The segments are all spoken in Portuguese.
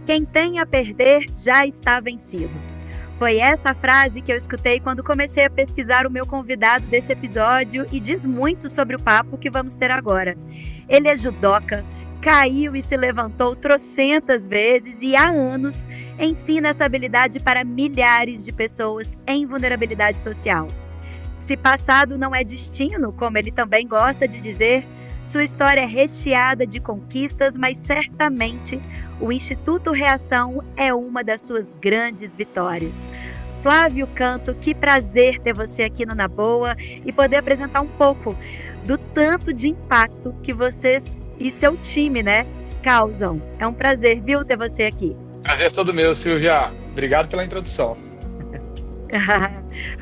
Quem tem a perder já está vencido. Foi essa a frase que eu escutei quando comecei a pesquisar o meu convidado desse episódio e diz muito sobre o papo que vamos ter agora. Ele é judoca, caiu e se levantou trocentas vezes e há anos ensina essa habilidade para milhares de pessoas em vulnerabilidade social. Se passado não é destino, como ele também gosta de dizer, sua história é recheada de conquistas, mas certamente o Instituto Reação é uma das suas grandes vitórias. Flávio Canto, que prazer ter você aqui no Na Boa e poder apresentar um pouco do tanto de impacto que vocês e seu time, causam. É um prazer, viu, ter você aqui. Prazer todo meu, Silvia. Obrigado pela introdução.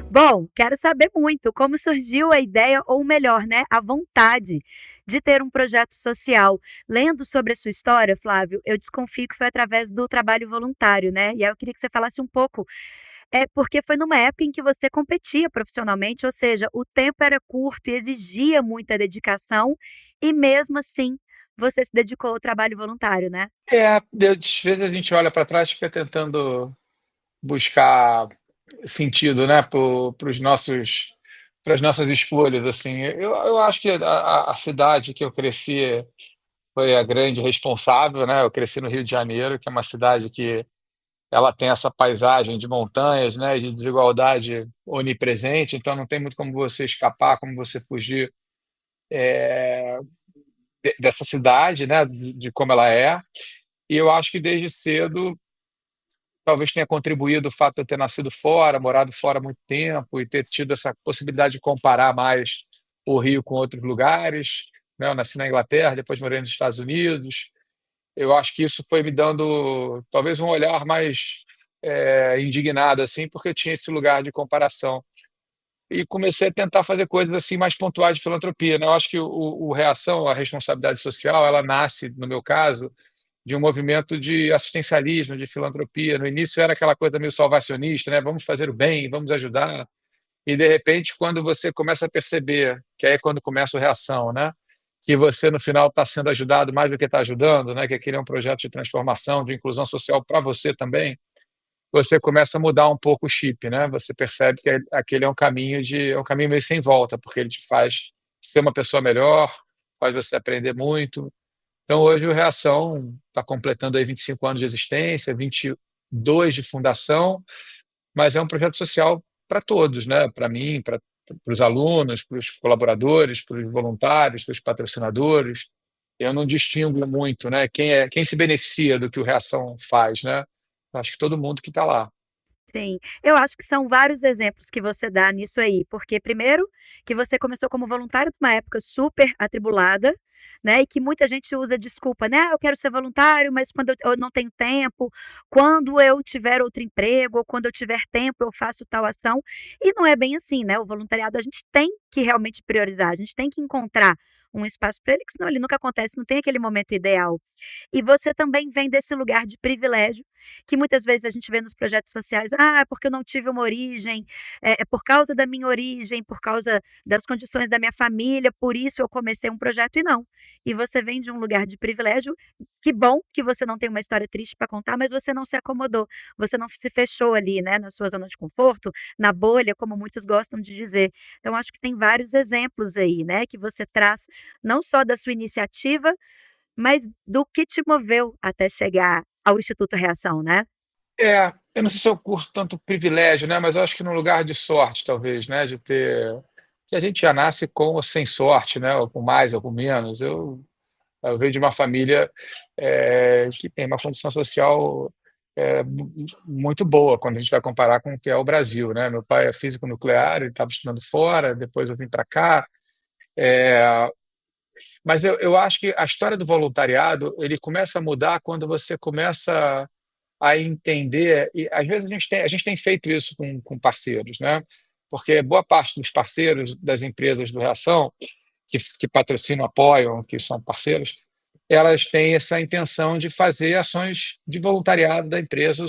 Bom, quero saber muito como surgiu a ideia, ou melhor, a vontade de ter um projeto social. Lendo sobre a sua história, Flávio, eu desconfio que foi através do trabalho voluntário, né? E aí eu queria que você falasse um pouco, porque foi numa época em que você competia profissionalmente, ou seja, o tempo era curto e exigia muita dedicação, e mesmo assim você se dedicou ao trabalho voluntário, né? Às vezes a gente olha para trás e fica tentando buscar sentido, né, para as nossas escolhas, assim. Eu acho que a cidade que eu cresci foi a grande responsável, né? Eu cresci no Rio de Janeiro, que é uma cidade que ela tem essa paisagem de montanhas, né, de desigualdade onipresente, então não tem muito como você escapar, como você fugir dessa cidade, né, de como ela é. E eu acho que desde cedo talvez tenha contribuído o fato de eu ter nascido fora, morado fora há muito tempo e ter tido essa possibilidade de comparar mais o Rio com outros lugares, né. Eu nasci na Inglaterra, depois morei nos Estados Unidos. Eu acho que isso foi me dando talvez um olhar mais, indignado, assim, porque eu tinha esse lugar de comparação. E comecei a tentar fazer coisas, assim, mais pontuais de filantropia, né. Eu acho que o Reação à Responsabilidade Social, ela nasce, no meu caso, de um movimento de assistencialismo, de filantropia. No início era aquela coisa meio salvacionista, né, vamos fazer o bem, vamos ajudar. E de repente, quando você começa a perceber, que aí é quando começa o Reação, né, que você no final está sendo ajudado mais do que está ajudando, né, que aquele é um projeto de transformação, de inclusão social para você também, você começa a mudar um pouco o chip, né, você percebe que aquele é um caminho meio sem volta, porque ele te faz ser uma pessoa melhor, faz você aprender muito. Então, hoje o Reação está completando aí 25 anos de existência, 22 de fundação, mas é um projeto social para todos, né? Para mim, para os alunos, para os colaboradores, para os voluntários, para os patrocinadores. Eu não distingo muito, né? Quem se beneficia do que o Reação faz, né? Acho que todo mundo que está lá. Sim, eu acho que são vários exemplos que você dá nisso aí, porque primeiro que você começou como voluntário numa época super atribulada, e que muita gente usa desculpa, né? "Ah, eu quero ser voluntário, mas quando eu não tenho tempo, quando eu tiver outro emprego ou quando eu tiver tempo eu faço tal ação", e não é bem assim, né? O voluntariado a gente tem que realmente priorizar, a gente tem que encontrar um espaço para ele, que senão ele nunca acontece, não tem aquele momento ideal. E você também vem desse lugar de privilégio, que muitas vezes a gente vê nos projetos sociais, é porque eu não tive uma origem, é por causa da minha origem, por causa das condições da minha família, por isso eu comecei um projeto, e não. E você vem de um lugar de privilégio, que bom que você não tem uma história triste para contar, mas você não se acomodou, você não se fechou ali, na sua zona de conforto, na bolha, como muitos gostam de dizer. Então acho que tem vários exemplos aí, que você traz, não só da sua iniciativa, mas do que te moveu até chegar ao Instituto Reação, né? Eu não sei se eu curto tanto privilégio, né? Mas eu acho que no lugar de sorte, talvez, né? De ter. Que a gente já nasce com ou sem sorte, né? Ou com mais ou com menos. Eu venho de uma família que tem uma condição social muito boa quando a gente vai comparar com o que é o Brasil, né? Meu pai é físico nuclear, ele estava estudando fora, depois eu vim para cá. É, mas eu acho que a história do voluntariado ele começa a mudar quando você começa a entender, e às vezes a gente tem feito isso com parceiros, né? Porque boa parte dos parceiros das empresas do Reação, que patrocinam, apoiam, que são parceiros, elas têm essa intenção de fazer ações de voluntariado da empresa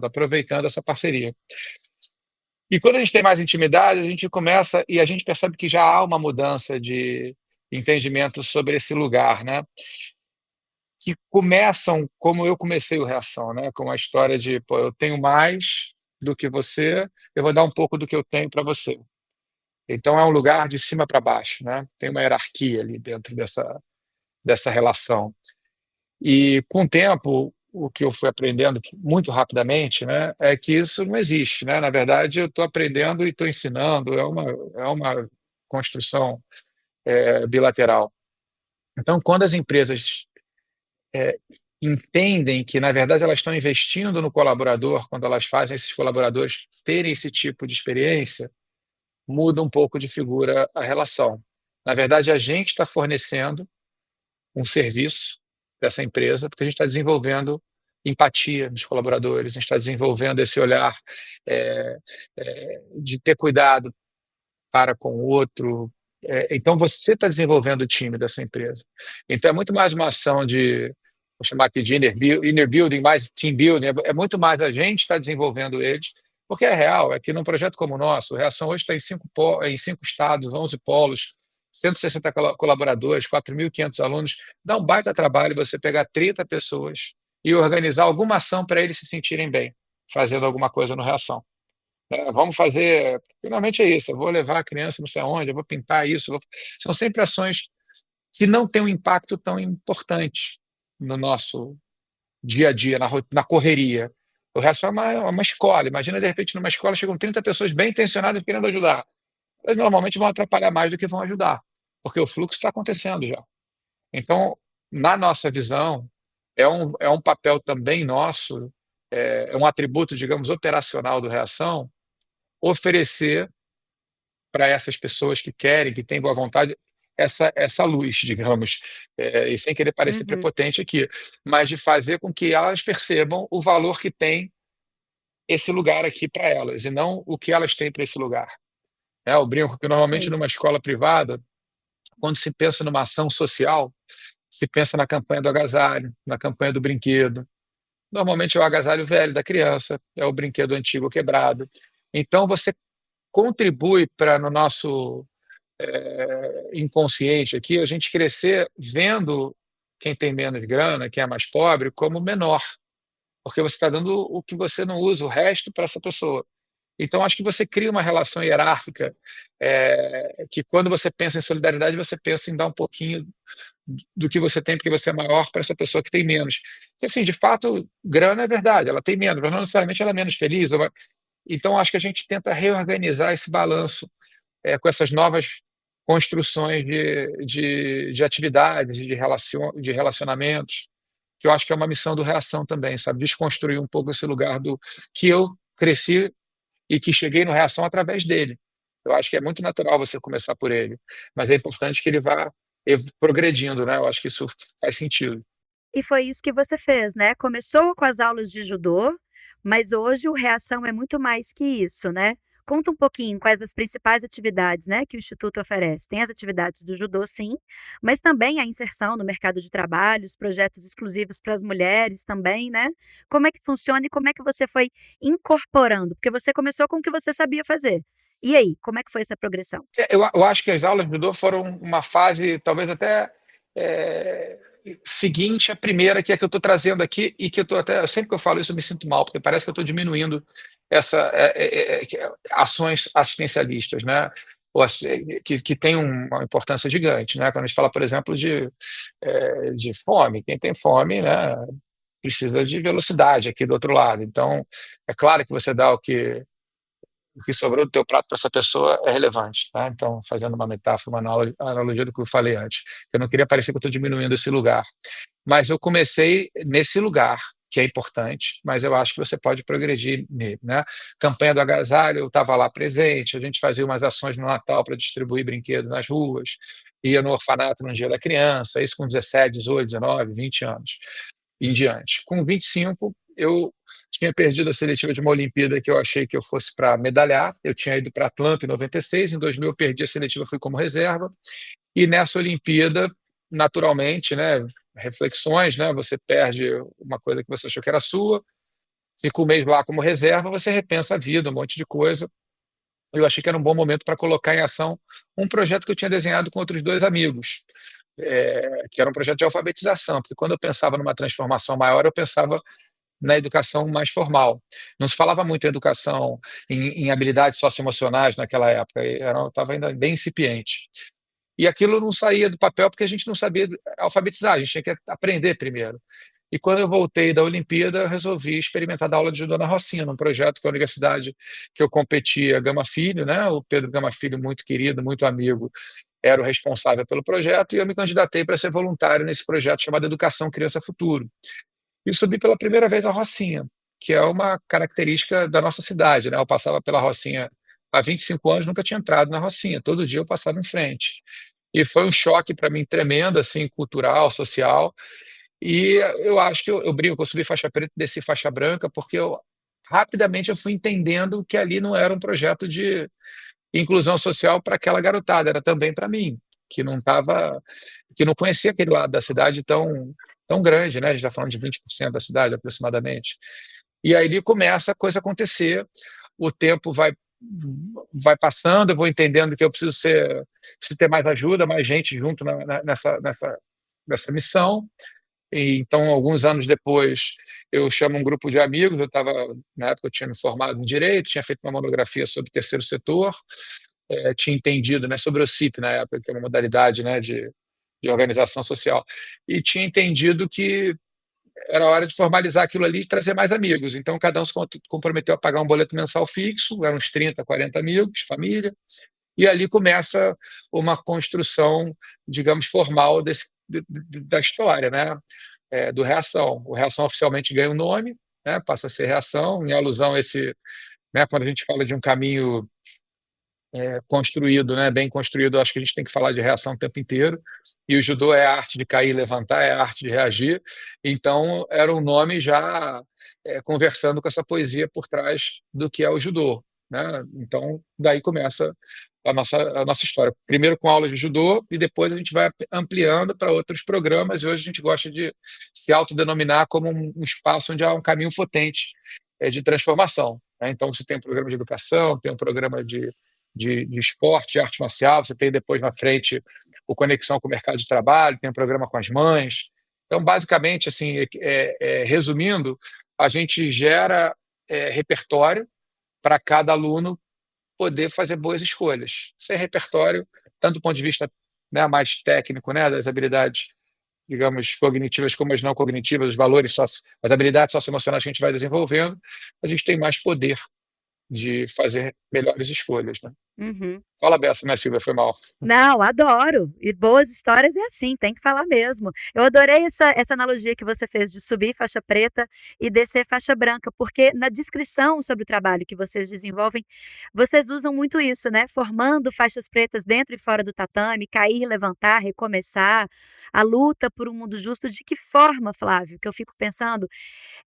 aproveitando essa parceria. E quando a gente tem mais intimidade, a gente começa e a gente percebe que já há uma mudança de entendimento sobre esse lugar, né? que começam como eu comecei o Reação, né? Com a história de, pô, eu tenho mais do que você, eu vou dar um pouco do que eu tenho para você. Então é um lugar de cima para baixo, né? Tem uma hierarquia ali dentro dessa relação. E com o tempo, o que eu fui aprendendo muito rapidamente, né, é que isso não existe, né? Na verdade, eu estou aprendendo e estou ensinando, é uma construção bilateral. Então, quando as empresas é, entendem que, na verdade, elas estão investindo no colaborador, quando elas fazem esses colaboradores terem esse tipo de experiência, muda um pouco de figura a relação. Na verdade, a gente está fornecendo um serviço dessa empresa, porque a gente está desenvolvendo empatia dos colaboradores, a gente está desenvolvendo esse olhar é, de ter cuidado para com o outro. Então, você está desenvolvendo o time dessa empresa. Então, é muito mais uma ação de, vou chamar aqui de inner building, mais team building, é muito mais a gente está desenvolvendo eles, porque é real, é que num projeto como o nosso, a Reação hoje está em cinco estados, 11 polos, 160 colaboradores, 4.500 alunos, dá um baita trabalho você pegar 30 pessoas e organizar alguma ação para eles se sentirem bem, fazendo alguma coisa no Reação. Vamos fazer. Finalmente é isso. Eu vou levar a criança não sei aonde, eu vou pintar isso. São sempre ações que não têm um impacto tão importante no nosso dia a dia, na correria. O resto é uma escola. Imagina, de repente, numa escola chegam 30 pessoas bem intencionadas querendo ajudar. Elas normalmente vão atrapalhar mais do que vão ajudar, porque o fluxo está acontecendo já. Então, na nossa visão, é um papel também nosso, é um atributo, digamos, operacional do Reação, oferecer para essas pessoas que querem, que têm boa vontade, essa luz, digamos, e sem querer parecer Uhum, prepotente aqui, mas de fazer com que elas percebam o valor que tem esse lugar aqui para elas, e não o que elas têm para esse lugar. Eu brinco que normalmente sim. numa escola privada, quando se pensa numa ação social, se pensa na campanha do agasalho, na campanha do brinquedo. Normalmente é o agasalho velho da criança, é o brinquedo antigo quebrado. Então você contribui para, no nosso inconsciente aqui, a gente crescer vendo quem tem menos grana, quem é mais pobre, como menor, porque você está dando o que você não usa, o resto, para essa pessoa. Então, acho que você cria uma relação hierárquica, que quando você pensa em solidariedade, você pensa em dar um pouquinho do que você tem, porque você é maior, para essa pessoa que tem menos. E, assim, de fato, grana é verdade, ela tem menos, mas não necessariamente ela é menos feliz. Então, acho que a gente tenta reorganizar esse balanço com essas novas construções de atividades, de relacionamentos, que eu acho que é uma missão do Reação também, sabe? Desconstruir um pouco esse lugar do que eu cresci e que cheguei no Reação através dele. Eu acho que é muito natural você começar por ele, mas é importante que ele vá progredindo, né? Eu acho que isso faz sentido. E foi isso que você fez, né? Começou com as aulas de judô, mas hoje o Reação é muito mais que isso, né? Conta um pouquinho quais as principais atividades, né, que o Instituto oferece. Tem as atividades do judô, sim, mas também a inserção no mercado de trabalho, os projetos exclusivos para as mulheres também, né? Como é que funciona e como é que você foi incorporando? Porque você começou com o que você sabia fazer. E aí, como é que foi essa progressão? Eu acho que as aulas de judô foram uma fase, talvez até é, seguinte à primeira, que é que eu estou trazendo aqui, e que eu estou até, sempre que eu falo isso, eu me sinto mal, porque parece que eu estou diminuindo ações assistencialistas, né? Que tem uma importância gigante, né? Quando a gente fala, por exemplo, de fome, quem tem fome, né, precisa de velocidade aqui do outro lado. Então, é claro que você dá o que sobrou do teu prato para essa pessoa é relevante, tá? Então, fazendo uma metáfora, uma analogia do que eu falei antes, eu não queria parecer que eu estou diminuindo esse lugar, mas eu comecei nesse lugar, que é importante, mas eu acho que você pode progredir nele, né? Campanha do agasalho, eu estava lá presente, a gente fazia umas ações no Natal para distribuir brinquedos nas ruas, ia no orfanato no Dia da Criança, isso com 17, 18, 19, 20 anos em diante. Com 25, eu tinha perdido a seletiva de uma Olimpíada que eu achei que eu fosse para medalhar. Eu tinha ido para Atlanta em 96, em 2000 eu perdi a seletiva, fui como reserva. E nessa Olimpíada, naturalmente, né, reflexões, né, você perde uma coisa que você achou que era sua, fica um mês lá como reserva, você repensa a vida, um monte de coisa. Eu achei que era um bom momento para colocar em ação um projeto que eu tinha desenhado com outros dois amigos. que era um projeto de alfabetização, porque quando eu pensava numa transformação maior, eu pensava na educação mais formal. Não se falava muito em educação, em habilidades socioemocionais naquela época, estava ainda bem incipiente. E aquilo não saía do papel porque a gente não sabia alfabetizar, a gente tinha que aprender primeiro. E quando eu voltei da Olimpíada, eu resolvi experimentar dar aula de judô na Rocinha, num projeto que a universidade que eu competia, Gama Filho, né? O Pedro Gama Filho, muito querido, muito amigo, era o responsável pelo projeto, e eu me candidatei para ser voluntário nesse projeto chamado Educação Criança Futuro. E subi pela primeira vez a Rocinha, que é uma característica da nossa cidade, né? Eu passava pela Rocinha há 25 anos, nunca tinha entrado na Rocinha, todo dia eu passava em frente. E foi um choque para mim tremendo, assim, cultural, social. E eu acho que eu brinco, eu subi faixa preta e desci faixa branca, porque rapidamente eu fui entendendo que ali não era um projeto de inclusão social para aquela garotada, era também para mim, que não tava, que não conhecia aquele lado da cidade tão grande, né? A gente está falando de 20% da cidade aproximadamente. E aí ali começa a coisa acontecer, o tempo vai passando, eu vou entendendo que eu preciso ter mais ajuda, mais gente junto nessa missão. E, então, alguns anos depois, eu chamo um grupo de amigos. Na época, eu tinha me formado em direito, tinha feito uma monografia sobre o terceiro setor, tinha entendido, né, sobre o CIP na época, que é uma modalidade, né, de organização social, e tinha entendido que era hora de formalizar aquilo ali e trazer mais amigos. Então, cada um se comprometeu a pagar um boleto mensal fixo, eram uns 30, 40 amigos, família, e ali começa uma construção, digamos, formal da história, né? Do Reação. O Reação oficialmente ganha um nome, né? Passa a ser Reação, em alusão a esse, né? Quando a gente fala de um caminho construído, né, bem construído, acho que a gente tem que falar de reação o tempo inteiro. E o judô é a arte de cair e levantar, é a arte de reagir. Então, era um nome já conversando com essa poesia por trás do que é o judô, né? Então, daí começa a nossa história. Primeiro com aulas de judô e depois a gente vai ampliando para outros programas. E hoje a gente gosta de se autodenominar como um espaço onde há um caminho potente de transformação, né? Então, você tem um programa de educação, tem um programa de esporte, de arte marcial, você tem depois na frente o Conexão com o Mercado de Trabalho, tem um programa com as mães. Então, basicamente, assim, resumindo, a gente gera repertório para cada aluno poder fazer boas escolhas. Sem repertório, tanto do ponto de vista, né, mais técnico, né, das habilidades, digamos, cognitivas como as não cognitivas, os valores, as habilidades socioemocionais que a gente vai desenvolvendo, a gente tem mais poder de fazer melhores escolhas, né? Uhum. Fala Bessa, né, Silvia? Foi mal. Não, adoro. E boas histórias é assim, tem que falar mesmo. Eu adorei essa analogia que você fez de subir faixa preta e descer faixa branca, porque na descrição sobre o trabalho que vocês desenvolvem, vocês usam muito isso, né? Formando faixas pretas dentro e fora do tatame, cair, levantar, recomeçar, a luta por um mundo justo. De que forma, Flávio? Que eu fico pensando,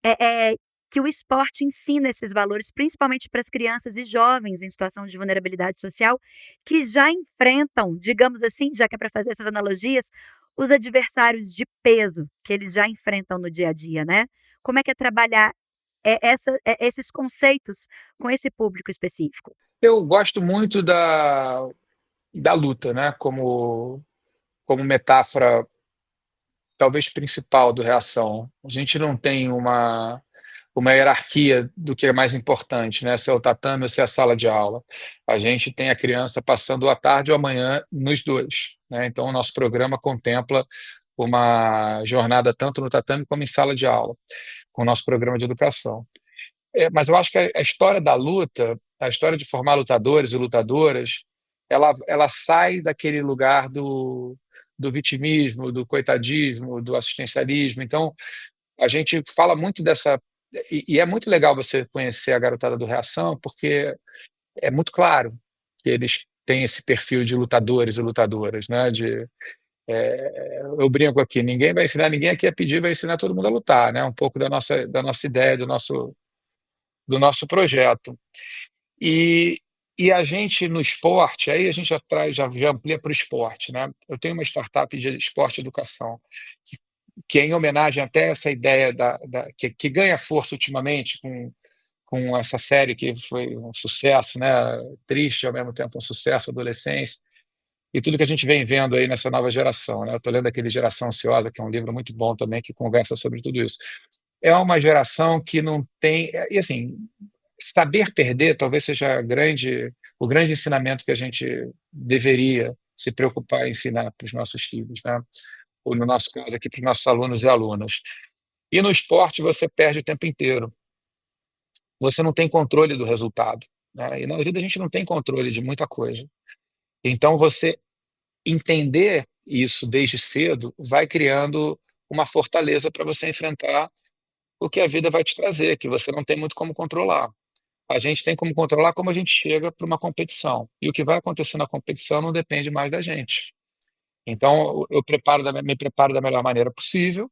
é que o esporte ensina esses valores, principalmente para as crianças e jovens em situação de vulnerabilidade social, que já enfrentam, digamos assim, já que é para fazer essas analogias, os adversários de peso que eles já enfrentam no dia a dia, né? Como é que é trabalhar esses conceitos com esse público específico? Eu gosto muito da luta, né, como metáfora talvez principal do Reação. A gente não tem uma hierarquia do que é mais importante, né? Se é o tatame ou se é a sala de aula. A gente tem a criança passando a tarde ou a manhã nos dois, né? Então, o nosso programa contempla uma jornada tanto no tatame como em sala de aula, com o nosso programa de educação. Mas eu acho que a história da luta, a história de formar lutadores e lutadoras, ela sai daquele lugar do vitimismo, do coitadismo, do assistencialismo. Então, a gente fala muito dessa. E é muito legal você conhecer a garotada do Reação, porque é muito claro que eles têm esse perfil de lutadores e lutadoras, né? Eu brinco aqui, ninguém vai ensinar ninguém aqui a pedir, vai ensinar todo mundo a lutar, né? Um pouco da nossa ideia, do nosso projeto. E, e a gente no esporte, aí a gente já amplia para o esporte, né? Eu tenho uma startup de esporte e educação, que, que é em homenagem até a essa ideia que ganha força ultimamente com essa série que foi um sucesso, né? Triste, ao mesmo tempo um sucesso, adolescência, e tudo que a gente vem vendo aí nessa nova geração, né? Eu estou lendo aquele Geração Ansiosa, que é um livro muito bom também, que conversa sobre tudo isso. É uma geração que não tem. E assim, saber perder talvez seja o grande ensinamento que a gente deveria se preocupar em ensinar para os nossos filhos, né? Ou no nosso caso aqui, para os nossos alunos e alunas. E no esporte você perde o tempo inteiro. Você não tem controle do resultado, né? E na vida a gente não tem controle de muita coisa. Então você entender isso desde cedo vai criando uma fortaleza para você enfrentar o que a vida vai te trazer, que você não tem muito como controlar. A gente tem como controlar como a gente chega para uma competição. E o que vai acontecer na competição não depende mais da gente. Então, me preparo da melhor maneira possível.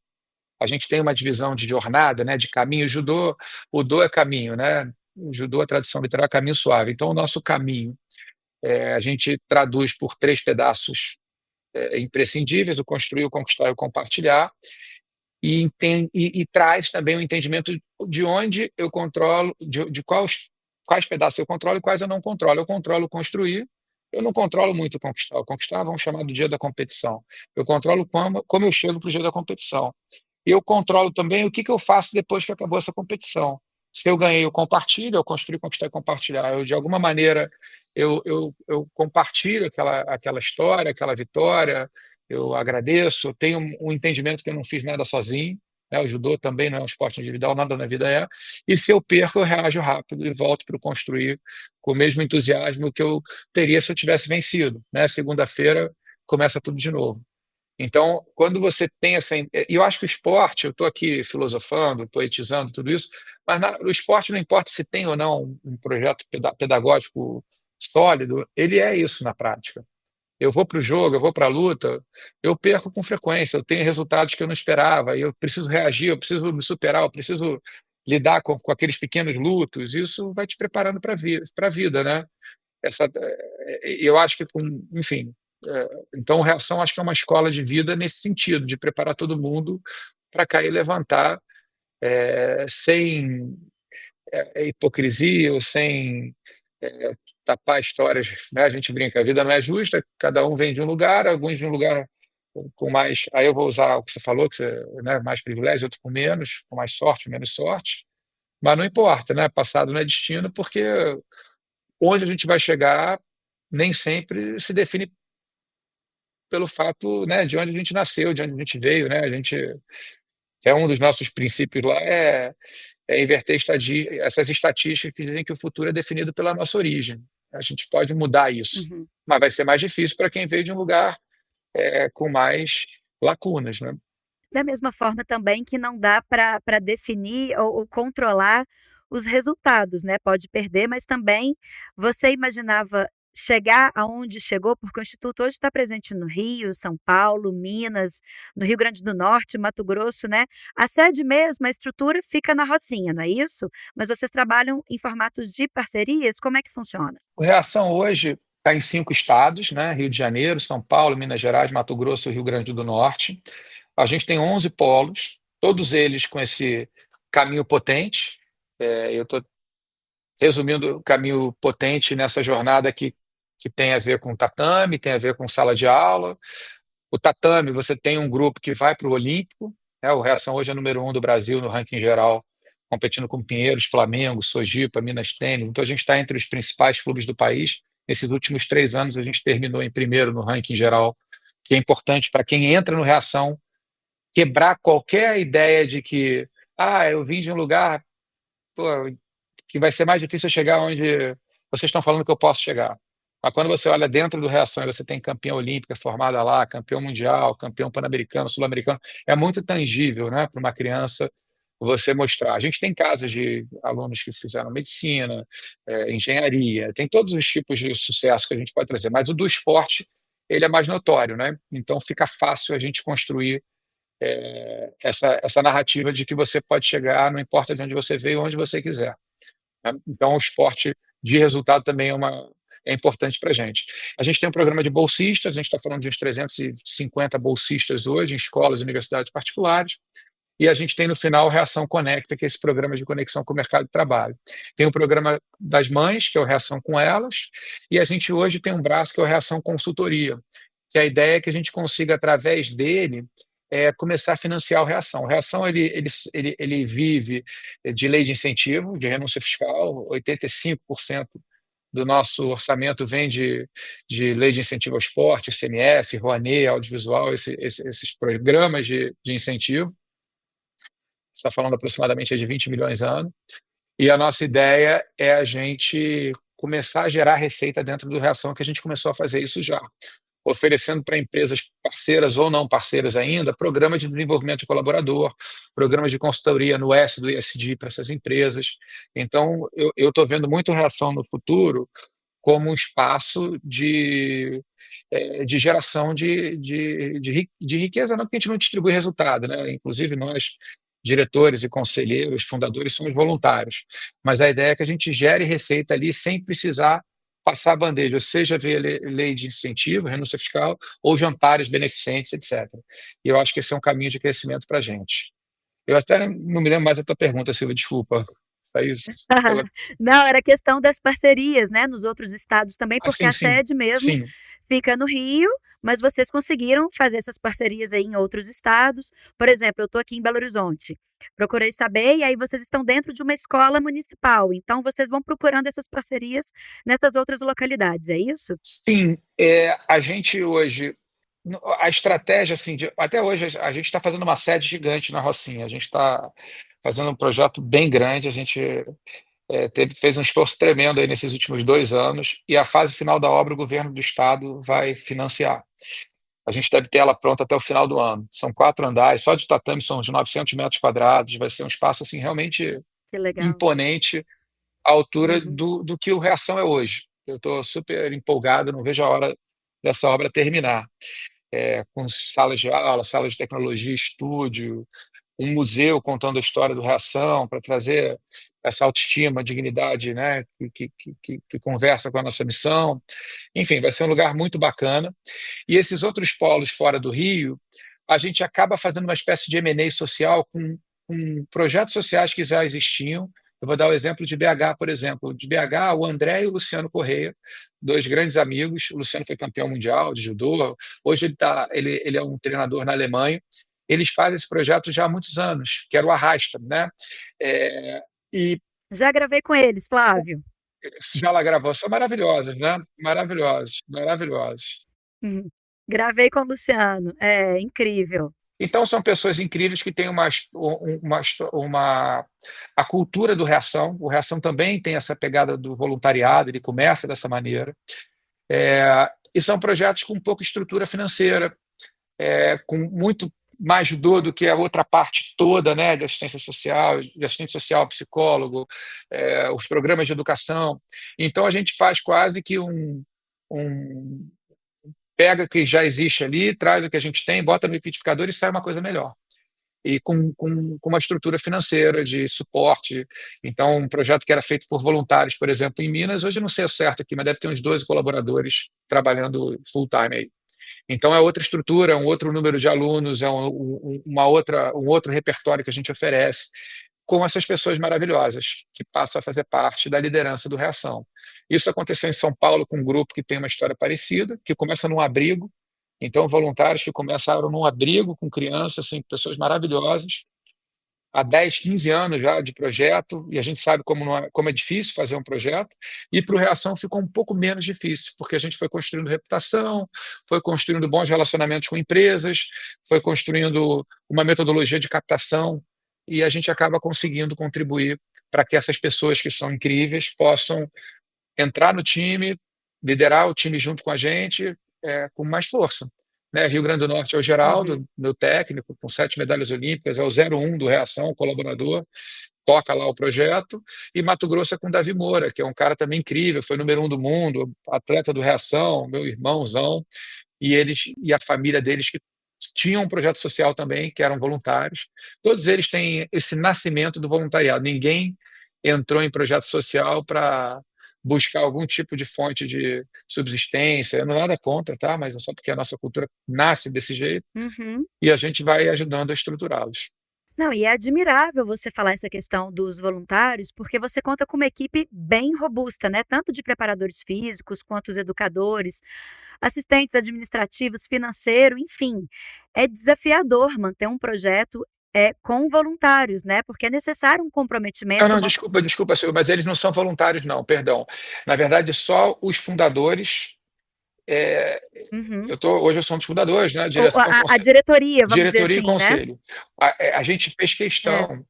A gente tem uma divisão de jornada, né, de caminho. O do é caminho, né? O judô, a tradução literal, é caminho suave. Então, o nosso caminho, a gente traduz por três pedaços imprescindíveis: o construir, o conquistar e o compartilhar. E traz também o entendimento de onde eu controlo, de quais pedaços eu controlo e quais eu não controlo. Eu controlo construir, eu não controlo muito conquistar. O conquistar, vamos chamar do dia da competição. Eu controlo como eu chego para o dia da competição. E eu controlo também o que que eu faço depois que acabou essa competição. Se eu ganhei, eu compartilho, eu construir, conquistar e compartilhar. De alguma maneira, eu compartilho aquela história, aquela vitória, eu agradeço, eu tenho um entendimento que eu não fiz nada sozinho, né? O judô também não é um esporte individual, nada na vida é. E se eu perco, eu reajo rápido e volto para o construir com o mesmo entusiasmo que eu teria se eu tivesse vencido, né? Segunda-feira começa tudo de novo. Então, quando você tem essa. E eu acho que o esporte, eu estou aqui filosofando, poetizando tudo isso, mas no esporte não importa se tem ou não um projeto pedagógico sólido, ele é isso na prática. Eu vou para o jogo, eu vou para a luta, eu perco com frequência, eu tenho resultados que eu não esperava, e eu preciso reagir, eu preciso me superar, eu preciso lidar com aqueles pequenos lutos. Isso vai te preparando para a vida, né? Eu acho que, enfim, então reação acho que é uma escola de vida nesse sentido, de preparar todo mundo para cair e levantar, sem hipocrisia ou sem eh, tapar histórias, né? A gente brinca, a vida não é justa, cada um vem de um lugar, alguns de um lugar com mais. Aí eu vou usar o que você falou, que você, né, mais privilégio, outro com menos, com mais sorte, menos sorte, mas não importa, né? Passado não é destino, porque onde a gente vai chegar nem sempre se define pelo fato, né, de onde a gente nasceu, de onde a gente veio, né? A gente é um dos nossos princípios lá é inverter essas estatísticas que dizem que o futuro é definido pela nossa origem. A gente pode mudar isso, Uhum. mas vai ser mais difícil para quem veio de um lugar com mais lacunas, né? Da mesma forma também que não dá para definir ou controlar os resultados, né, pode perder, mas também você imaginava chegar aonde chegou? Porque o instituto hoje está presente no Rio, São Paulo, Minas, no Rio Grande do Norte, Mato Grosso, né. A sede mesmo, a estrutura fica na Rocinha, não é isso? Mas vocês trabalham em formatos de parcerias, como é que funciona? O Reação hoje está em 5 estados, né? Rio de Janeiro, São Paulo, Minas Gerais, Mato Grosso e Rio Grande do Norte. A gente tem 11 polos, todos eles com esse caminho potente. Eu estou resumindo o caminho potente nessa jornada que tem a ver com tatame, tem a ver com sala de aula. O tatame, você tem um grupo que vai para o Olímpico, né? O Reação hoje é número 1 do Brasil no ranking geral, competindo com Pinheiros, Flamengo, Sojipa, Minas Tênis. Então a gente está entre os principais clubes do país. Nesses últimos 3 anos a gente terminou em primeiro no ranking geral, que é importante para quem entra no Reação quebrar qualquer ideia de que eu vim de um lugar, pô, que vai ser mais difícil chegar onde vocês estão falando que eu posso chegar. Mas quando você olha dentro do Reação e você tem campeã olímpica formada lá, campeão mundial, campeão pan-americano, sul-americano, é muito tangível, né, para uma criança você mostrar. A gente tem casos de alunos que fizeram medicina, engenharia, tem todos os tipos de sucesso que a gente pode trazer, mas o do esporte, ele é mais notório, né? Então fica fácil a gente construir essa narrativa de que você pode chegar, não importa de onde você veio, onde você quiser, né? Então, o esporte de resultado também é importante para a gente. A gente tem um programa de bolsistas, a gente está falando de uns 350 bolsistas hoje em escolas e universidades particulares, e a gente tem no final o Reação Conecta, que é esse programa de conexão com o mercado de trabalho. Tem o programa das mães, que é o Reação com Elas, e a gente hoje tem um braço que é o Reação Consultoria, que a ideia é que a gente consiga, através dele, começar a financiar o Reação. O Reação ele vive de lei de incentivo, de renúncia fiscal, 85% do nosso orçamento vem de lei de incentivo ao esporte, ICMS, Rouanet, audiovisual, esses programas de incentivo. Está falando aproximadamente de 20 milhões ano. E a nossa ideia é a gente começar a gerar receita dentro do Reação, que a gente começou a fazer isso já, oferecendo para empresas parceiras ou não parceiras ainda, programas de desenvolvimento de colaborador, programas de consultoria no S do ISD para essas empresas. Então, eu estou vendo muito Reação no futuro como um espaço de geração de riqueza, não que a gente não distribui resultado, né? Inclusive nós, diretores e conselheiros, fundadores, somos voluntários, mas a ideia é que a gente gere receita ali sem precisar passar a bandeja, seja via lei de incentivo, renúncia fiscal, ou jantares beneficentes, etc. E eu acho que esse é um caminho de crescimento para a gente. Eu até não me lembro mais da tua pergunta, Silvia, desculpa. Foi isso. Não, era questão das parcerias, né, nos outros estados também, porque Sim, a sim, sede mesmo sim. fica no Rio, mas vocês conseguiram fazer essas parcerias aí em outros estados. Por exemplo, eu estou aqui em Belo Horizonte, procurei saber, e aí vocês estão dentro de uma escola municipal, então vocês vão procurando essas parcerias nessas outras localidades, é isso? Sim, a gente hoje, a estratégia, assim, até hoje a gente está fazendo uma sede gigante na Rocinha, a gente está fazendo um projeto bem grande, a gente fez um esforço tremendo aí nesses últimos 2 anos, e a fase final da obra o governo do estado vai financiar. A gente deve ter ela pronta até o final do ano. São 4 andares, só de tatame são uns 900 metros quadrados, vai ser um espaço assim realmente Que legal. imponente, à altura Uhum. do que o Reação é hoje. Eu estou super empolgado, não vejo a hora dessa obra terminar, com salas de aula, salas de tecnologia, estúdio, um museu contando a história do Reação para trazer essa autoestima, dignidade, né, que conversa com a nossa missão. Enfim, vai ser um lugar muito bacana. E esses outros polos fora do Rio, a gente acaba fazendo uma espécie de M&A social com projetos sociais que já existiam. Eu vou dar o exemplo de BH, por exemplo. De BH, o André e o Luciano Correia, dois grandes amigos. O Luciano foi campeão mundial de judô. Hoje ele é um treinador na Alemanha. Eles fazem esse projeto já há muitos anos, que era o Arrasta, né? E Já gravei com eles, Flávio. já lá gravou, são maravilhosos, né? Maravilhosos, maravilhosos. Uhum. Gravei com o Luciano, é incrível. Então, são pessoas incríveis que têm a cultura do Reação. O Reação também tem essa pegada do voluntariado, ele começa dessa maneira. E são projetos com pouca estrutura financeira, com muito mais judô do que a outra parte toda, né, de assistente social, psicólogo, os programas de educação. Então, a gente faz quase que um pega o que já existe ali, traz o que a gente tem, bota no liquidificador e sai uma coisa melhor. E com uma estrutura financeira de suporte. Então, um projeto que era feito por voluntários, por exemplo, em Minas, hoje eu não sei o certo aqui, mas deve ter uns 12 colaboradores trabalhando full-time aí. Então, é outra estrutura, é um outro número de alunos, é um outro repertório que a gente oferece, com essas pessoas maravilhosas, que passam a fazer parte da liderança do Reação. Isso aconteceu em São Paulo com um grupo que tem uma história parecida, que começa num abrigo. Então, voluntários que começaram num abrigo com crianças, assim, pessoas maravilhosas, há 10, 15 anos já de projeto, e a gente sabe como é difícil fazer um projeto, e para o Reação ficou um pouco menos difícil, porque a gente foi construindo reputação, foi construindo bons relacionamentos com empresas, foi construindo uma metodologia de captação, e a gente acaba conseguindo contribuir para que essas pessoas que são incríveis possam entrar no time, liderar o time junto com a gente, com mais força. Né? Rio Grande do Norte é o Uhum. Geraldo, meu técnico, com 7 medalhas olímpicas, é o 01 do Reação, colaborador, toca lá o projeto, e Mato Grosso é com o Davi Moura, que é um cara também incrível, foi número 1 do mundo, atleta do Reação, meu irmãozão, e a família deles que tinham um projeto social também, que eram voluntários. Todos eles têm esse nascimento do voluntariado. Ninguém entrou em projeto social para buscar algum tipo de fonte de subsistência. Eu não nada contra, tá? Mas é só porque a nossa cultura nasce desse jeito Uhum. e a gente vai ajudando a estruturá-los. Não, e é admirável você falar essa questão dos voluntários, porque você conta com uma equipe bem robusta, né? Tanto de preparadores físicos quanto os educadores, assistentes administrativos, financeiro, enfim. É desafiador manter um projeto com voluntários, né? Porque é necessário um Não, comprometimento, não, uma. desculpa, Silvio, mas eles não são voluntários, não, perdão. Na verdade, só os fundadores. é, Uhum. hoje eu sou um dos fundadores, né? Ou Direção, a diretoria, vamos dizer diretoria e assim, né? conselho. A gente fez É. questão,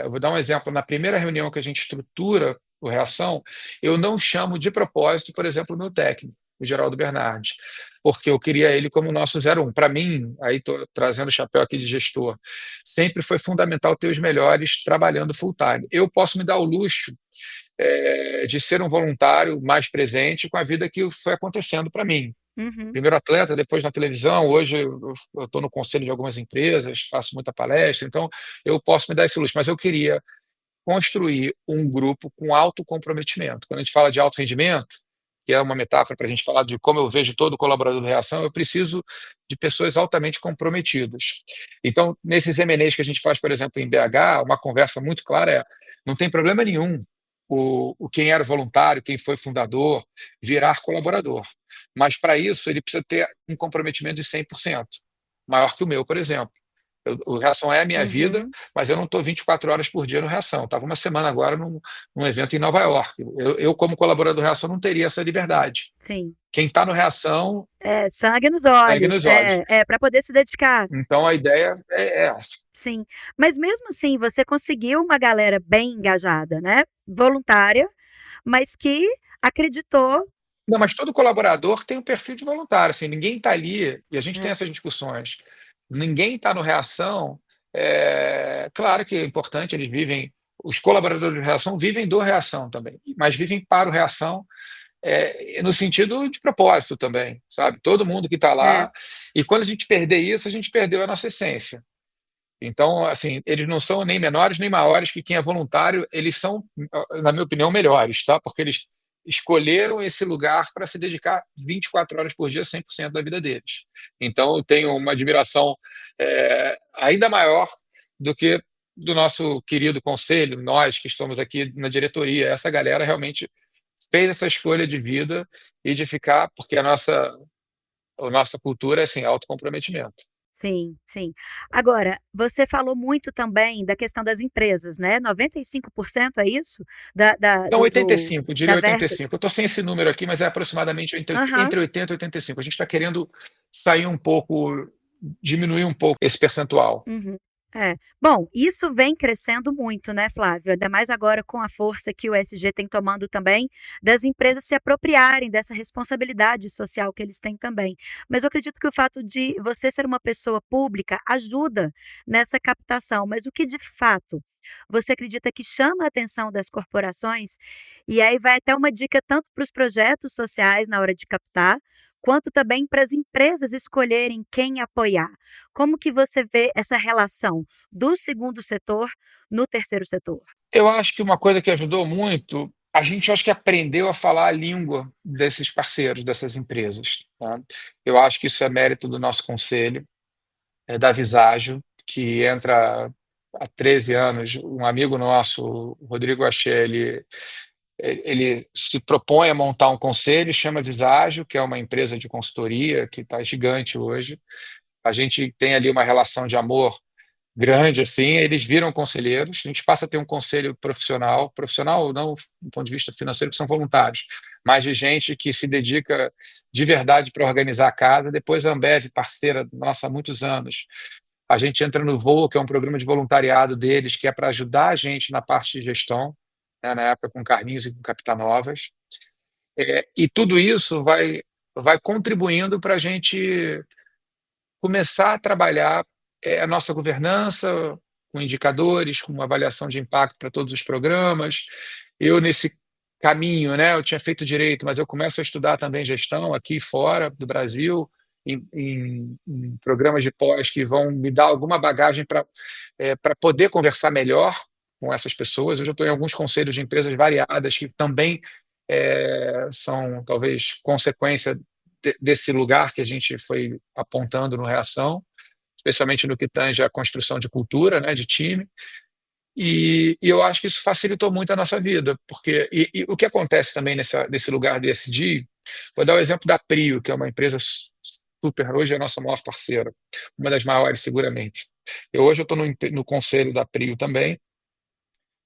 eu vou dar um exemplo, na primeira reunião que a gente estrutura o Reação, eu não chamo de propósito, por exemplo, o meu técnico, o Geraldo Bernardi, porque eu queria ele como nosso 01. Para mim, aí estou trazendo o chapéu aqui de gestor, sempre foi fundamental ter os melhores trabalhando full time. Eu posso me dar o luxo de ser um voluntário mais presente com a vida que foi acontecendo para mim. Uhum. Primeiro atleta, depois na televisão. Hoje eu estou no conselho de algumas empresas, faço muita palestra, então eu posso me dar esse luxo, mas eu queria construir um grupo com alto comprometimento. Quando a gente fala de alto rendimento, que é uma metáfora para a gente falar de como eu vejo todo colaborador da Reação, eu preciso de pessoas altamente comprometidas. Então, nesses M&As que a gente faz, por exemplo, em BH, uma conversa muito clara não tem problema nenhum quem era voluntário, quem foi fundador, virar colaborador. Mas, para isso, ele precisa ter um comprometimento de 100%, maior que o meu, por exemplo. O Reação é a minha vida, Uhum. mas eu não estou 24 horas por dia no Reação. Estava uma semana agora num evento em Nova York. Eu, como colaborador do Reação, não teria essa liberdade. Sim. Quem está no Reação, É, sangue nos segue olhos, nos olhos. para poder se dedicar. Então, a ideia é essa. Sim, mas mesmo assim você conseguiu uma galera bem engajada, né, voluntária, mas que acreditou. Não, mas todo colaborador tem um perfil de voluntário. Assim, ninguém está ali, e a gente tem É, essas discussões, ninguém está no Reação. Claro que é importante, eles vivem, os colaboradores de Reação vivem do Reação também, mas vivem para o Reação, no sentido de propósito também, sabe? Todo mundo que está é, lá, e quando a gente perder isso, a gente perdeu a nossa essência. Então, assim, eles não são nem menores nem maiores que quem é voluntário, eles são, na minha opinião, melhores, tá? Porque eles escolheram esse lugar para se dedicar 24 horas por dia, 100% da vida deles. Então, eu tenho uma admiração ainda maior do que do nosso querido conselho, nós que estamos aqui na diretoria. Essa galera realmente fez essa escolha de vida e de ficar, porque a nossa cultura é assim, autocomprometimento. sim, sim. Agora, você falou muito também da questão das empresas, né, 95% é isso? Da Então, do do 85, eu da diria verba. 85. Eu estou sem esse número aqui, mas é aproximadamente Aham. entre 80 e 85. A gente está querendo sair um pouco, diminuir um pouco esse percentual. Uhum. É. Bom, isso vem crescendo muito, né, Flávio? Ainda mais agora com a força que o ESG tem tomando também, das empresas se apropriarem dessa responsabilidade social que eles têm também. Mas eu acredito que o fato de você ser uma pessoa pública ajuda nessa captação. Mas o que de fato você acredita que chama a atenção das corporações? E aí vai até uma dica tanto para os projetos sociais na hora de captar, quanto também para as empresas escolherem quem apoiar. Como que você vê essa relação do segundo setor no terceiro setor? Eu acho que uma coisa que ajudou muito, a gente acho que aprendeu a falar a língua desses parceiros, dessas empresas. Tá? Eu acho que isso é mérito do nosso conselho, da Visagio, que entra há 13 anos. Um amigo nosso, o Rodrigo Axé, ele se propõe a montar um conselho, chama Visagio, que é uma empresa de consultoria que está gigante hoje. A gente tem ali uma relação de amor grande, assim, eles viram conselheiros, a gente passa a ter um conselho profissional, profissional não do ponto de vista financeiro, que são voluntários, mas de gente que se dedica de verdade para organizar a casa. Depois a Ambev, parceira nossa há muitos anos, a gente entra no Voa, que é um programa de voluntariado deles, que é para ajudar a gente na parte de gestão, né, na época com Carlinhos e com Capitanovas. E tudo isso vai contribuindo para a gente começar a trabalhar a nossa governança com indicadores, com uma avaliação de impacto para todos os programas. Eu, nesse caminho, né, eu tinha feito direito, mas eu começo a estudar também gestão aqui e fora do Brasil, em programas de pós que vão me dar alguma bagagem para poder conversar melhor com essas pessoas. Eu já estou em alguns conselhos de empresas variadas que também são, talvez, consequência desse lugar que a gente foi apontando no Reação. especialmente no que tange à construção de cultura, né, de time. E eu acho que isso facilitou muito a nossa vida, porque e o que acontece também nesse lugar do ESG, vou dar o exemplo da Prio, que é uma empresa super, hoje é a nossa maior parceira, uma das maiores seguramente. Hoje eu estou no conselho da Prio também.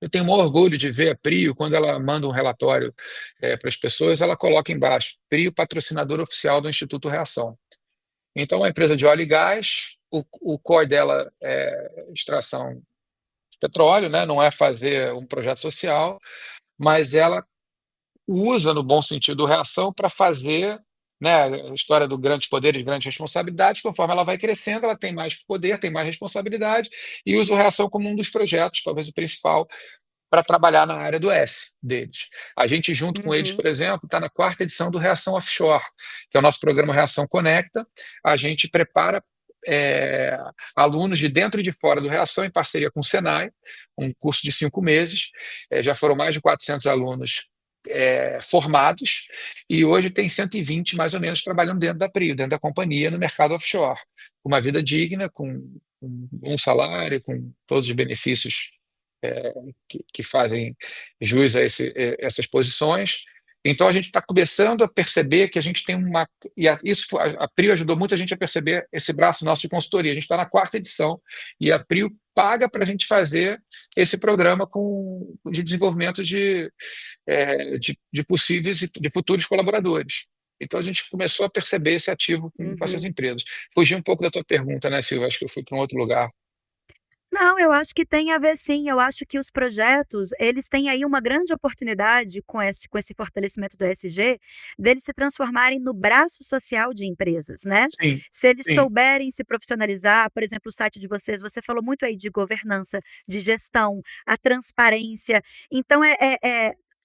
Eu tenho um orgulho de ver a Prio, quando ela manda um relatório para as pessoas, ela coloca embaixo, Prio patrocinador oficial do Instituto Reação. Então, é uma empresa de óleo e gás, o core dela é extração de petróleo, né? Não é fazer um projeto social, mas ela usa, no bom sentido, reação para fazer, né, a história do grandes poderes, grandes responsabilidades. Conforme ela vai crescendo, ela tem mais poder, tem mais responsabilidade, e usa o reação como um dos projetos, talvez o principal, para trabalhar na área do S deles. A gente, junto com eles, Uhum. por exemplo, está na quarta edição do Reação Offshore, que é o nosso programa Reação Conecta. A gente prepara é, alunos de dentro e de fora do Reação, em parceria com o Senai, um curso de 5 meses. Já foram mais de 400 alunos formados, e hoje tem 120 mais ou menos trabalhando dentro da Prio, dentro da companhia, no mercado offshore, com uma vida digna, com um salário, com todos os benefícios é, que fazem jus a essas posições. Então, a gente está começando a perceber que a gente tem uma. A Prio ajudou muito a gente a perceber esse braço nosso de consultoria. A gente está na quarta edição e a Prio paga para a gente fazer esse programa de desenvolvimento de possíveis e de futuros colaboradores. Então, a gente começou a perceber esse ativo com essas Uhum. empresas. Fugi um pouco da tua pergunta, né, Silvia? Acho que eu fui para um outro lugar. Não, eu acho que tem a ver sim, eu acho que os projetos, eles têm aí uma grande oportunidade com esse fortalecimento do ESG, deles se transformarem no braço social de empresas, né. Sim, Se eles sim. souberem se profissionalizar, por exemplo, o site de vocês, você falou muito aí de governança, de gestão, a transparência, então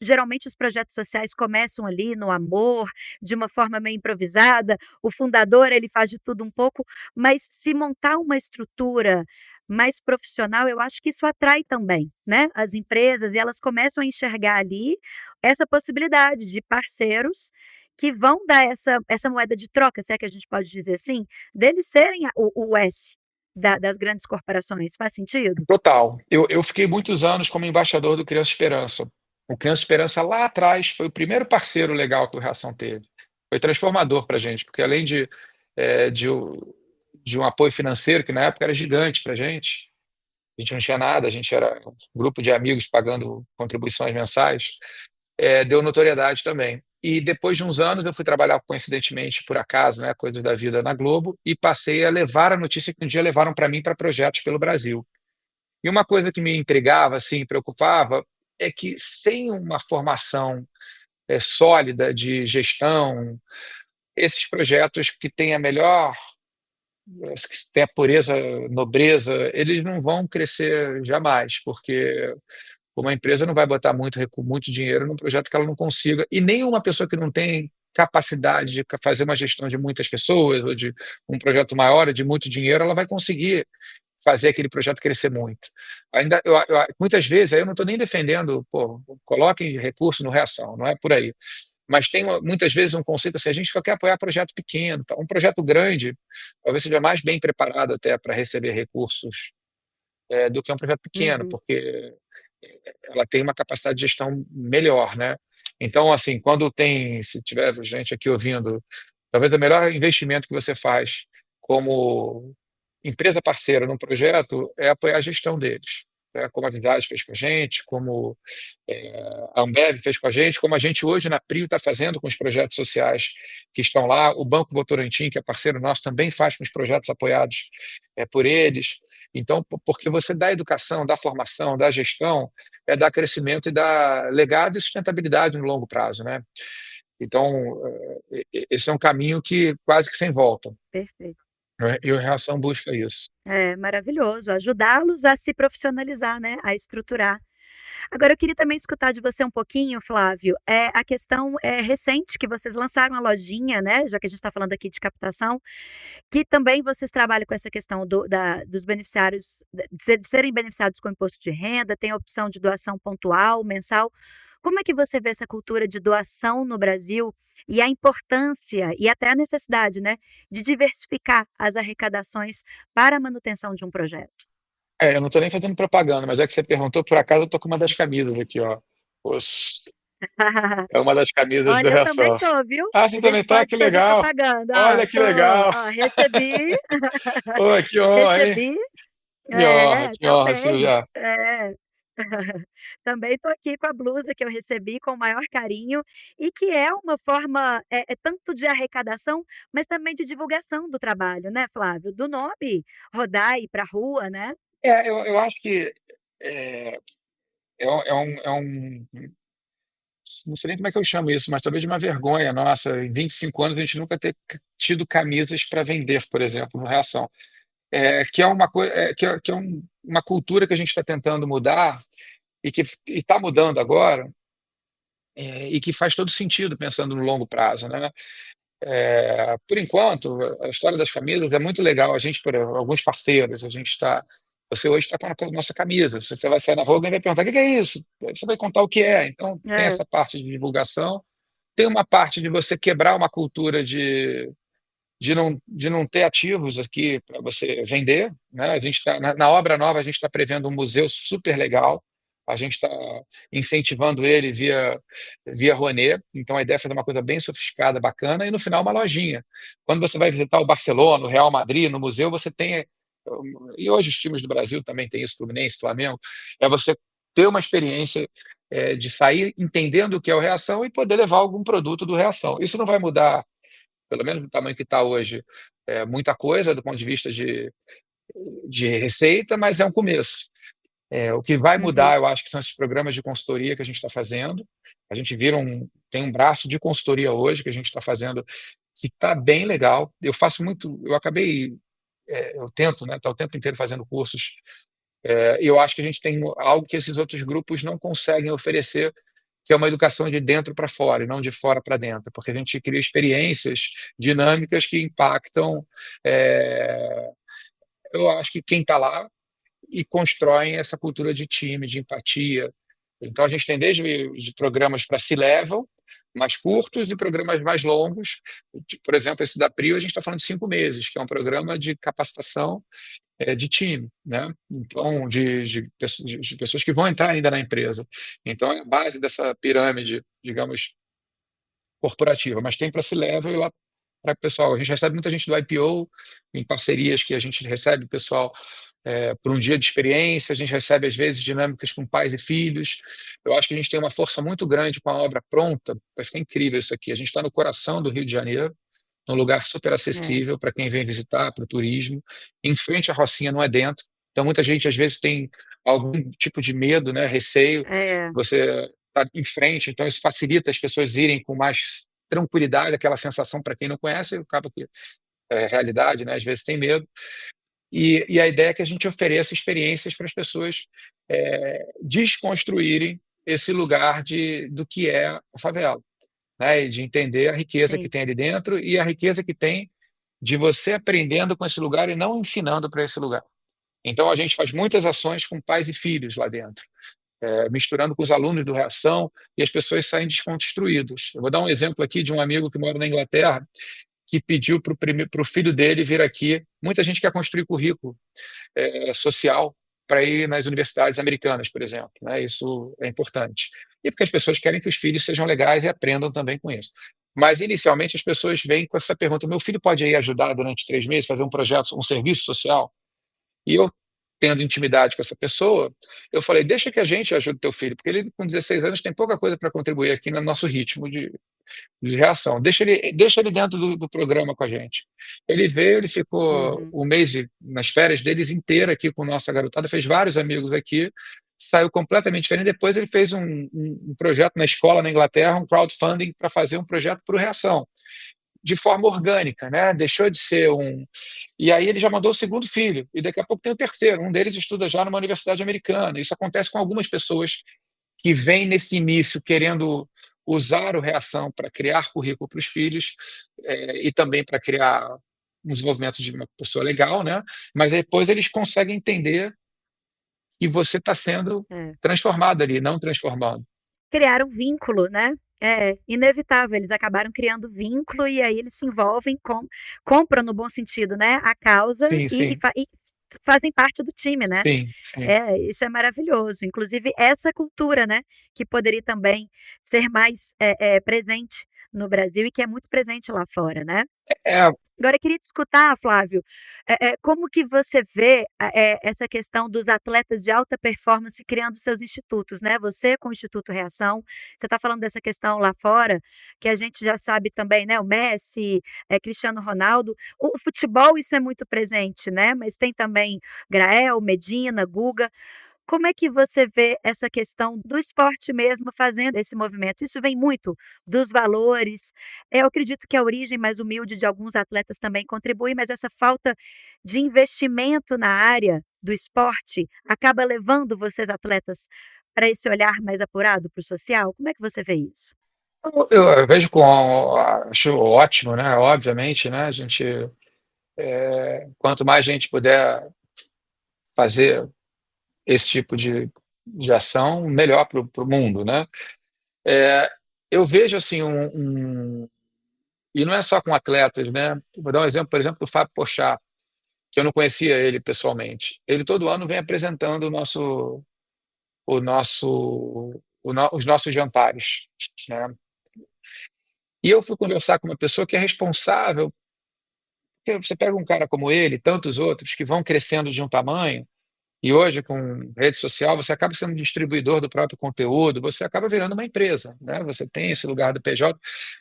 geralmente os projetos sociais começam ali no amor, de uma forma meio improvisada, o fundador ele faz de tudo um pouco, mas se montar uma estrutura mais profissional, eu acho que isso atrai também, né, as empresas e elas começam a enxergar ali essa possibilidade de parceiros que vão dar essa moeda de troca, se é que a gente pode dizer assim, deles serem o S das grandes corporações. Faz sentido? Total. Eu fiquei muitos anos como embaixador do Criança Esperança. O Criança Esperança, lá atrás, foi o primeiro parceiro legal que o Reação teve. Foi transformador para a gente, porque além eh, de, o- de um apoio financeiro, que na época era gigante para a gente não tinha nada, a gente era um grupo de amigos pagando contribuições mensais, deu notoriedade também. E depois de uns anos, eu fui trabalhar, coincidentemente, por acaso, né, coisas da vida na Globo, e passei a levar a notícia que um dia levaram para mim para projetos pelo Brasil. E uma coisa que me intrigava, assim, preocupava, é que sem uma formação sólida de gestão, esses projetos que têm a melhor, que têm a pureza, nobreza, eles não vão crescer jamais, porque uma empresa não vai botar muito dinheiro num projeto que ela não consiga, e nem uma pessoa que não tem capacidade de fazer uma gestão de muitas pessoas, ou de um projeto maior, de muito dinheiro, ela vai conseguir fazer aquele projeto crescer muito. Muitas vezes, aí eu não estou nem defendendo, pô, coloquem recurso no Reação, não é por aí. Mas tem muitas vezes um conceito assim, a gente só quer apoiar projeto pequeno. Tá? Um projeto grande talvez seja mais bem preparado até para receber recursos do que um projeto pequeno, Uhum. porque ela tem uma capacidade de gestão melhor, né? Então, assim, se tiver gente aqui ouvindo, talvez o melhor investimento que você faz como empresa parceira num projeto é apoiar a gestão deles. Né? Como a Visage fez com a gente, como a Ambev fez com a gente, como a gente hoje na Prio está fazendo com os projetos sociais que estão lá, o Banco Votorantim, que é parceiro nosso, também faz com os projetos apoiados por eles. Então, porque você dá educação, dá formação, dá gestão, dá crescimento e dá legado e sustentabilidade no longo prazo, né? Então, esse é um caminho que quase que sem volta, Perfeito. né? E a Reação busca isso. É maravilhoso, ajudá-los a se profissionalizar, né, a estruturar. Agora eu queria também escutar de você um pouquinho, Flávio, a questão, recente que vocês lançaram a lojinha, né, já que a gente está falando aqui de captação, que também vocês trabalham com essa questão dos beneficiários, de serem beneficiados com imposto de renda, tem a opção de doação pontual, mensal. Como é que você vê essa cultura de doação no Brasil e a importância e até a necessidade, né, de diversificar as arrecadações para a manutenção de um projeto? Eu não tô nem fazendo propaganda, mas já que você perguntou, por acaso eu tô com uma das camisas aqui, ó. Os É uma das camisas do Olha, eu também Reação. tô, viu. Ah, A você também gente tá? pode Que fazer legal! propaganda, ó, Olha que tô, legal! ó, recebi, Pô, que honra, hein? recebi, Que honra, também, Silvia. Também tô aqui com a blusa que eu recebi com o maior carinho, e que é uma forma, tanto de arrecadação, mas também de divulgação do trabalho, né, Flávio, do nome rodar, ir pra rua, né. Eu acho que, eh, é um não sei nem como é que eu chamo isso, mas talvez de uma vergonha nossa, em 25 anos a gente nunca ter tido camisas para vender, por exemplo, no Reação. Que é uma coi que é uma cultura que a gente está tentando mudar e que está mudando agora, e que faz todo sentido pensando no longo prazo, né. Por enquanto, a história das camisas é muito legal, a gente por alguns parceiros, a gente está você hoje está com a nossa camisa, se você vai sair na rua, alguém vai perguntar: "O que que é isso?". Você vai contar o que é, então tem É, essa parte de divulgação, tem uma parte de você quebrar uma cultura de não ter ativos aqui para você vender, né, a gente está na obra nova, a gente está prevendo um museu super legal, a gente está incentivando ele via Rouanet, então a ideia é fazer uma coisa bem sofisticada, bacana, e no final uma lojinha. Quando você vai visitar o Barcelona, o Real Madrid, no museu, você tem e hoje os times do Brasil também têm isso, Fluminense, Flamengo, é você ter uma experiência, de sair entendendo o que é o Reação e poder levar algum produto do Reação. Isso não vai mudar, pelo menos do tamanho que está hoje, muita coisa do ponto de vista de receita, mas é um começo. O que vai uhum, mudar, eu acho que são esses programas de consultoria que a gente está fazendo. A gente tem um braço de consultoria hoje que a gente está fazendo, que está bem legal. Eu acabei, eu tento, né, estar o tempo inteiro fazendo cursos, e eu acho que a gente tem algo que esses outros grupos não conseguem oferecer, que é uma educação de dentro para fora e não de fora para dentro, porque a gente cria experiências dinâmicas que impactam, eh, eu acho que quem está lá e constroem essa cultura de time, de empatia. Então a gente tem desde de programas para C-level, mais curtos, e programas mais longos. Por exemplo, esse da PRIO, a gente está falando de 5 meses, que é um programa de capacitação, de time, né? Então, de pessoas que vão entrar ainda na empresa. Então é a base dessa pirâmide, digamos, corporativa, mas tem para C-level e lá para o pessoal. A gente recebe muita gente do IPO, em parcerias que a gente recebe o pessoal, por um dia de experiência, a gente recebe, às vezes, dinâmicas com pais e filhos. Eu acho que a gente tem uma força muito grande com a obra pronta, vai ficar incrível isso aqui. A gente está no coração do Rio de Janeiro, num lugar super é, acessível para quem vem visitar, para o turismo. Em frente à Rocinha, não é dentro. Então, muita gente, às vezes, tem algum tipo de medo, né, receio. é, Você está em frente, então isso facilita as pessoas irem com mais tranquilidade, aquela sensação para quem não conhece, acaba que é realidade, né, às vezes tem medo. E a ideia é que a gente ofereça experiências para as pessoas, desconstruírem esse lugar do que é a favela, né, e de entender a riqueza que sim, tem ali dentro e a riqueza que tem de você aprendendo com esse lugar e não ensinando para esse lugar. Então a gente faz muitas ações com pais e filhos lá dentro, misturando com os alunos do Reação, e as pessoas saem desconstruídas. Eu vou dar um exemplo aqui de um amigo que mora na Inglaterra, que pediu para o filho dele vir aqui. Muita gente quer construir currículo, social, para ir nas universidades americanas, por exemplo, né? Isso é importante. E porque as pessoas querem que os filhos sejam legais e aprendam também com isso. Mas, inicialmente, as pessoas vêm com essa pergunta: meu filho pode ir ajudar durante 3 meses, fazer um projeto, um serviço social? E eu, tendo intimidade com essa pessoa, eu falei: deixa que a gente ajude teu filho, porque ele, com 16 anos, tem pouca coisa para contribuir aqui no nosso ritmo de reação. Deixa ele dentro do programa com a gente. Ele veio, ele ficou uhum. um mês nas férias deles inteira aqui com nossa garotada, fez vários amigos aqui, saiu completamente diferente. Depois ele fez um projeto na escola na Inglaterra, um crowdfunding para fazer um projeto para o Reação, de forma orgânica, né? Deixou de ser um. E aí ele já mandou o segundo filho, e daqui a pouco tem o terceiro. Um deles estuda já numa universidade americana. Isso acontece com algumas pessoas que vêm nesse início querendo usar o Reação para criar currículo para os filhos, e também para criar um desenvolvimento de uma pessoa legal, né? Mas depois eles conseguem entender que você está sendo É. transformado ali, não transformando. criaram vínculo, né? É inevitável, eles acabaram criando vínculo e aí eles se envolvem, compram no bom sentido, né? A causa sim, sim, e fazem parte do time, né? sim, sim. É, isso é maravilhoso. Inclusive, essa cultura, né, que poderia também ser mais presente no Brasil e que é muito presente lá fora, né? É, Agora, eu queria te escutar, Flávio, como que você vê essa questão dos atletas de alta performance criando seus institutos, né? Você com o Instituto Reação, você está falando dessa questão lá fora, que a gente já sabe também, né? O Messi, Cristiano Ronaldo, o futebol isso é muito presente, né? Mas tem também Grael, Medina, Guga. Como é que você vê essa questão do esporte mesmo fazendo esse movimento? Isso vem muito dos valores. Eu acredito que a origem mais humilde de alguns atletas também contribui, mas essa falta de investimento na área do esporte acaba levando vocês atletas para esse olhar mais apurado para o social? Como é que você vê isso? eu vejo acho ótimo, né? Obviamente, né? A gente, quanto mais gente puder fazer esse tipo de ação, melhor para o mundo, né? É, eu vejo assim e não é só com atletas, né? Vou dar um exemplo, por exemplo, do Fábio Porchat, que eu não conhecia ele pessoalmente. Ele todo ano vem apresentando os nossos jantares, né? E eu fui conversar com uma pessoa que é responsável, porque você pega um cara como ele, tantos outros que vão crescendo de um tamanho, e hoje com rede social você acaba sendo distribuidor do próprio conteúdo, você acaba virando uma empresa, né? Você tem esse lugar do PJ,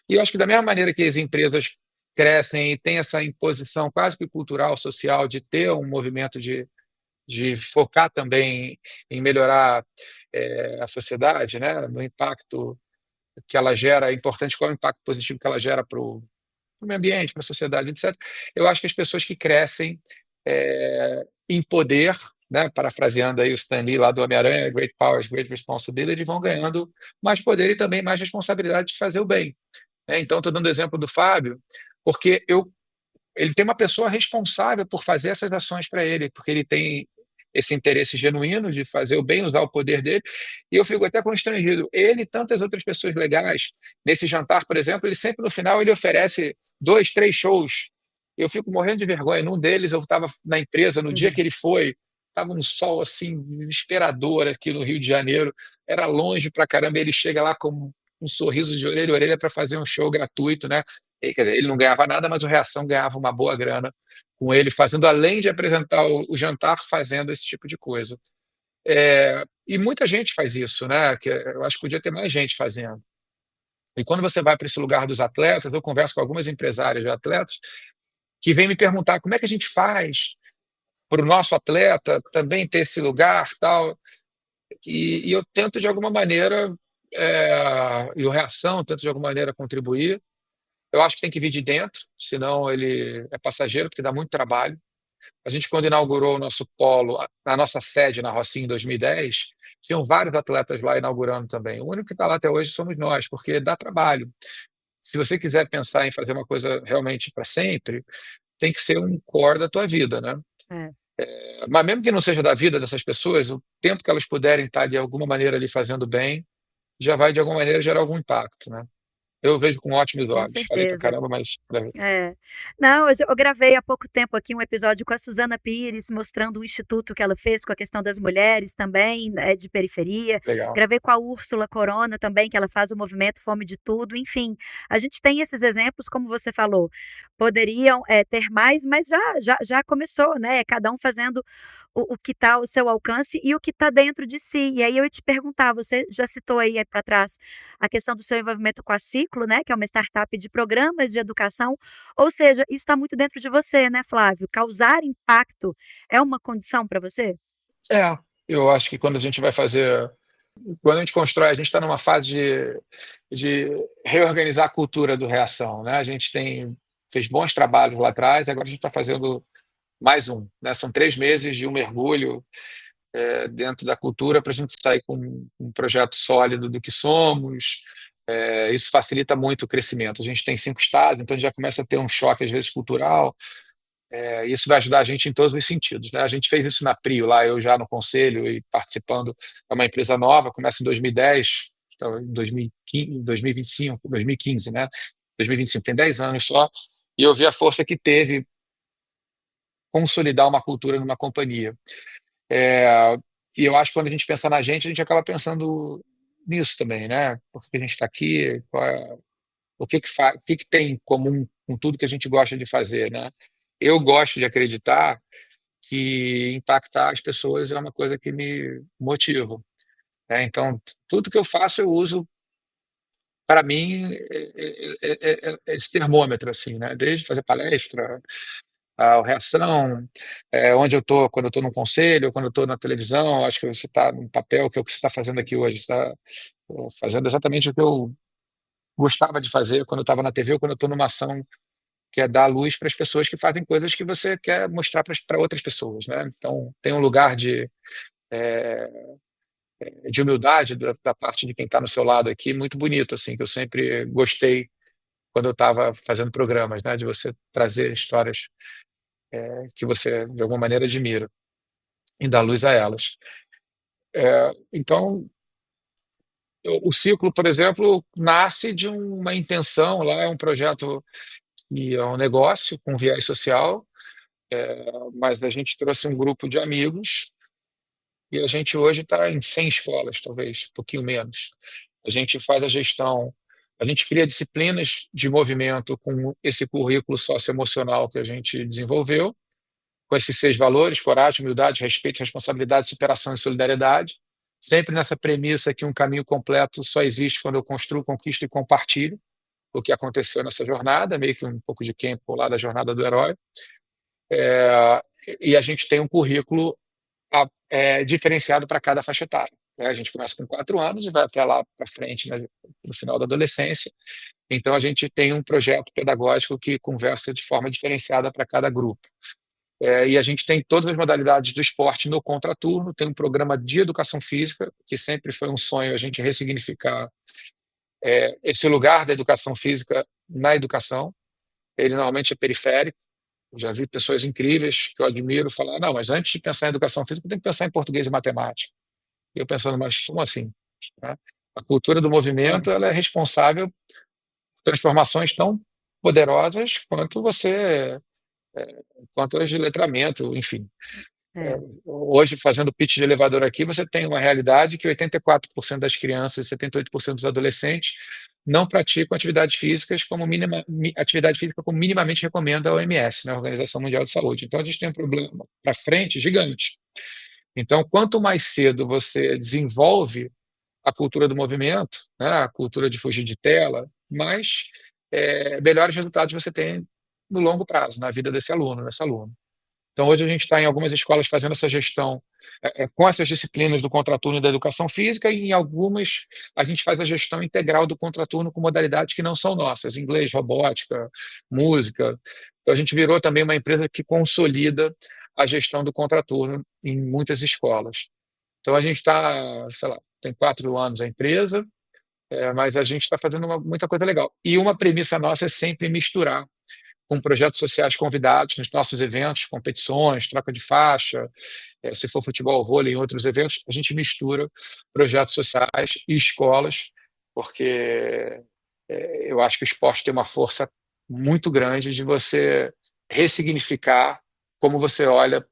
e eu acho que da mesma maneira que as empresas crescem e têm essa imposição quase que cultural, social, de ter um movimento de focar também em melhorar a sociedade, né? No impacto que ela gera, é importante qual é o impacto positivo que ela gera para o meio ambiente, para a sociedade, etc. Eu acho que as pessoas que crescem em poder, né, parafraseando aí o Stan Lee lá do Homem-Aranha, Great Powers, Great Responsibility, vão ganhando mais poder e também mais responsabilidade de fazer o bem, né? Então, estou dando o exemplo do Fábio, porque ele tem uma pessoa responsável por fazer essas ações para ele, porque ele tem esse interesse genuíno de fazer o bem, usar o poder dele, e eu fico até constrangido. Ele e tantas outras pessoas legais, nesse jantar, por exemplo, ele sempre no final ele oferece 2, 3 shows. Eu fico morrendo de vergonha. Num deles eu estava na empresa, no dia Uhum. que ele foi, estava um sol assim desesperador aqui no Rio de Janeiro, era longe pra caramba, e ele chega lá com um sorriso de orelha a orelha para fazer um show gratuito, né? Quer dizer, ele não ganhava nada, mas o Reação ganhava uma boa grana com ele fazendo, além de apresentar o jantar, fazendo esse tipo de coisa. E muita gente faz isso, né? Que eu acho que podia ter mais gente fazendo. E quando você vai para esse lugar dos atletas, eu converso com algumas empresárias de atletas que vêm me perguntar como é que a gente faz para o nosso atleta também ter esse lugar, tal. E eu tento de alguma maneira, e o Reação tenta de alguma maneira contribuir. Eu acho que tem que vir de dentro, senão ele é passageiro, porque dá muito trabalho. A gente, quando inaugurou o nosso polo, na nossa sede na Rocinha em 2010, tinham vários atletas lá inaugurando também. O único que está lá até hoje somos nós, porque dá trabalho. Se você quiser pensar em fazer uma coisa realmente para sempre, tem que ser um core da tua vida, né? É. Mas mesmo que não seja da vida dessas pessoas, o tempo que elas puderem estar de alguma maneira ali fazendo bem, já vai de alguma maneira gerar algum impacto, né? Eu vejo com ótimos Com olhos. Falei pra certeza. caramba, mas É. Não, eu gravei há pouco tempo aqui um episódio com a Suzana Pires, mostrando um instituto que ela fez com a questão das mulheres também, de periferia. legal. Gravei com a Úrsula Corona também, que ela faz o movimento Fome de Tudo. Enfim, a gente tem esses exemplos, como você falou, poderiam ter mais, mas já começou, né? Cada um fazendo o que está ao seu alcance e o que está dentro de si. E aí eu ia te perguntar, você já citou aí para trás a questão do seu envolvimento com a Ciclo, né, que é uma startup de programas de educação, ou seja, isso está muito dentro de você, né, Flávio? Causar impacto é uma condição para você? É, eu acho que quando a gente constrói, a gente está numa fase de reorganizar a cultura do Reação, né? A gente fez bons trabalhos lá atrás, agora a gente está fazendo mais um, né? São 3 meses de um mergulho dentro da cultura para a gente sair com um projeto sólido do que somos. Isso facilita muito o crescimento. A gente tem 5 estados, então a gente já começa a ter um choque, às vezes, cultural. Isso vai ajudar a gente em todos os sentidos, né? A gente fez isso na Prio, lá eu já no conselho e participando. É uma empresa nova, começa em 2010, então, em 2015, 2025, 2015, né? 2025 tem 10 anos só, e eu vi a força que teve consolidar uma cultura numa companhia. É, e eu acho que quando a gente pensa na gente, a gente acaba pensando nisso também, né? Por que a gente está aqui? O que que tem em comum com tudo que a gente gosta de fazer, né? Eu gosto de acreditar que impactar as pessoas é uma coisa que me motiva, né? Então, tudo que eu faço eu uso para mim esse termômetro assim, né? Desde fazer palestra, a reação, onde eu estou, quando eu estou num conselho, quando eu estou na televisão, acho que você está num papel que é o que você está fazendo aqui hoje, está fazendo exatamente o que eu gostava de fazer quando eu estava na TV ou quando eu estou numa ação que é dar luz para as pessoas que fazem coisas que você quer mostrar para outras pessoas, né? Então, tem um lugar eh, de humildade da parte de quem está no seu lado aqui, muito bonito, assim, que eu sempre gostei quando eu estava fazendo programas, né? De você trazer histórias que você, de alguma maneira, admira e dar luz a elas. Então, o ciclo, por exemplo, nasce de uma intenção lá, é um projeto e é um negócio com viés social, mas a gente trouxe um grupo de amigos e a gente hoje está em 100 escolas, talvez, um pouquinho menos. A gente faz a gestão, a gente cria disciplinas de movimento com esse currículo socioemocional que a gente desenvolveu, com esses 6 valores: coragem, humildade, respeito, responsabilidade, superação e solidariedade. Sempre nessa premissa que um caminho completo só existe quando eu construo, conquisto e compartilho o que aconteceu nessa jornada, meio que um pouco de campo lá da jornada do herói. É, e a gente tem um currículo diferenciado para cada faixa etária, né? A gente começa com 4 anos e vai até lá para frente, né, no final da adolescência. Então, a gente tem um projeto pedagógico que conversa de forma diferenciada para cada grupo. E a gente tem todas as modalidades do esporte no contraturno, tem um programa de educação física, que sempre foi um sonho a gente ressignificar esse lugar da educação física na educação. Ele normalmente é periférico. Eu já vi pessoas incríveis que eu admiro falar: não, mas antes de pensar em educação física, tem que pensar em português e matemática. E eu pensando, mas como assim? Né? A cultura do movimento ela é responsável por transformações tão poderosas quanto as de letramento, enfim. É, Hoje, fazendo pitch de elevador aqui, você tem uma realidade que 84% das crianças e 78% dos adolescentes não praticam atividade física como minimamente recomenda a OMS, né, a Organização Mundial de Saúde. Então, a gente tem um problema para frente gigante. Então, quanto mais cedo você desenvolve a cultura do movimento, né, a cultura de fugir de tela, mais melhores resultados você tem no longo prazo, na vida desse aluno, dessa aluna. Então, hoje a gente está em algumas escolas fazendo essa gestão com essas disciplinas do contraturno e da educação física, e em algumas a gente faz a gestão integral do contraturno com modalidades que não são nossas: inglês, robótica, música. Então, a gente virou também uma empresa que consolida a gestão do contraturno em muitas escolas. Então, a gente está, sei lá, tem 4 anos a empresa, mas a gente está fazendo muita coisa legal. E uma premissa nossa é sempre misturar com projetos sociais convidados nos nossos eventos, competições, troca de faixa, se for futebol, vôlei, em outros eventos, a gente mistura projetos sociais e escolas, porque eu acho que o esporte tem uma força muito grande de você ressignificar como você olha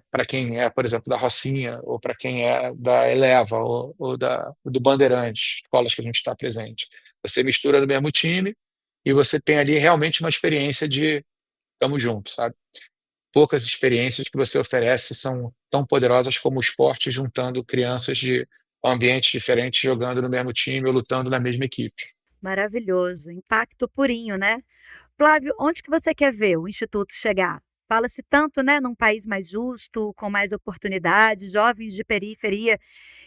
para quem é, por exemplo, da Rocinha, ou para quem é da Eleva, ou do Bandeirantes, escolas que a gente está presente. Você mistura no mesmo time e você tem ali realmente uma experiência de estamos juntos, sabe? Poucas experiências que você oferece são tão poderosas como o esporte, juntando crianças de ambientes diferentes, jogando no mesmo time ou lutando na mesma equipe. maravilhoso, impacto purinho, né? Flávio, onde que você quer ver o Instituto chegar? Fala-se tanto, né, num país mais justo, com mais oportunidades, jovens de periferia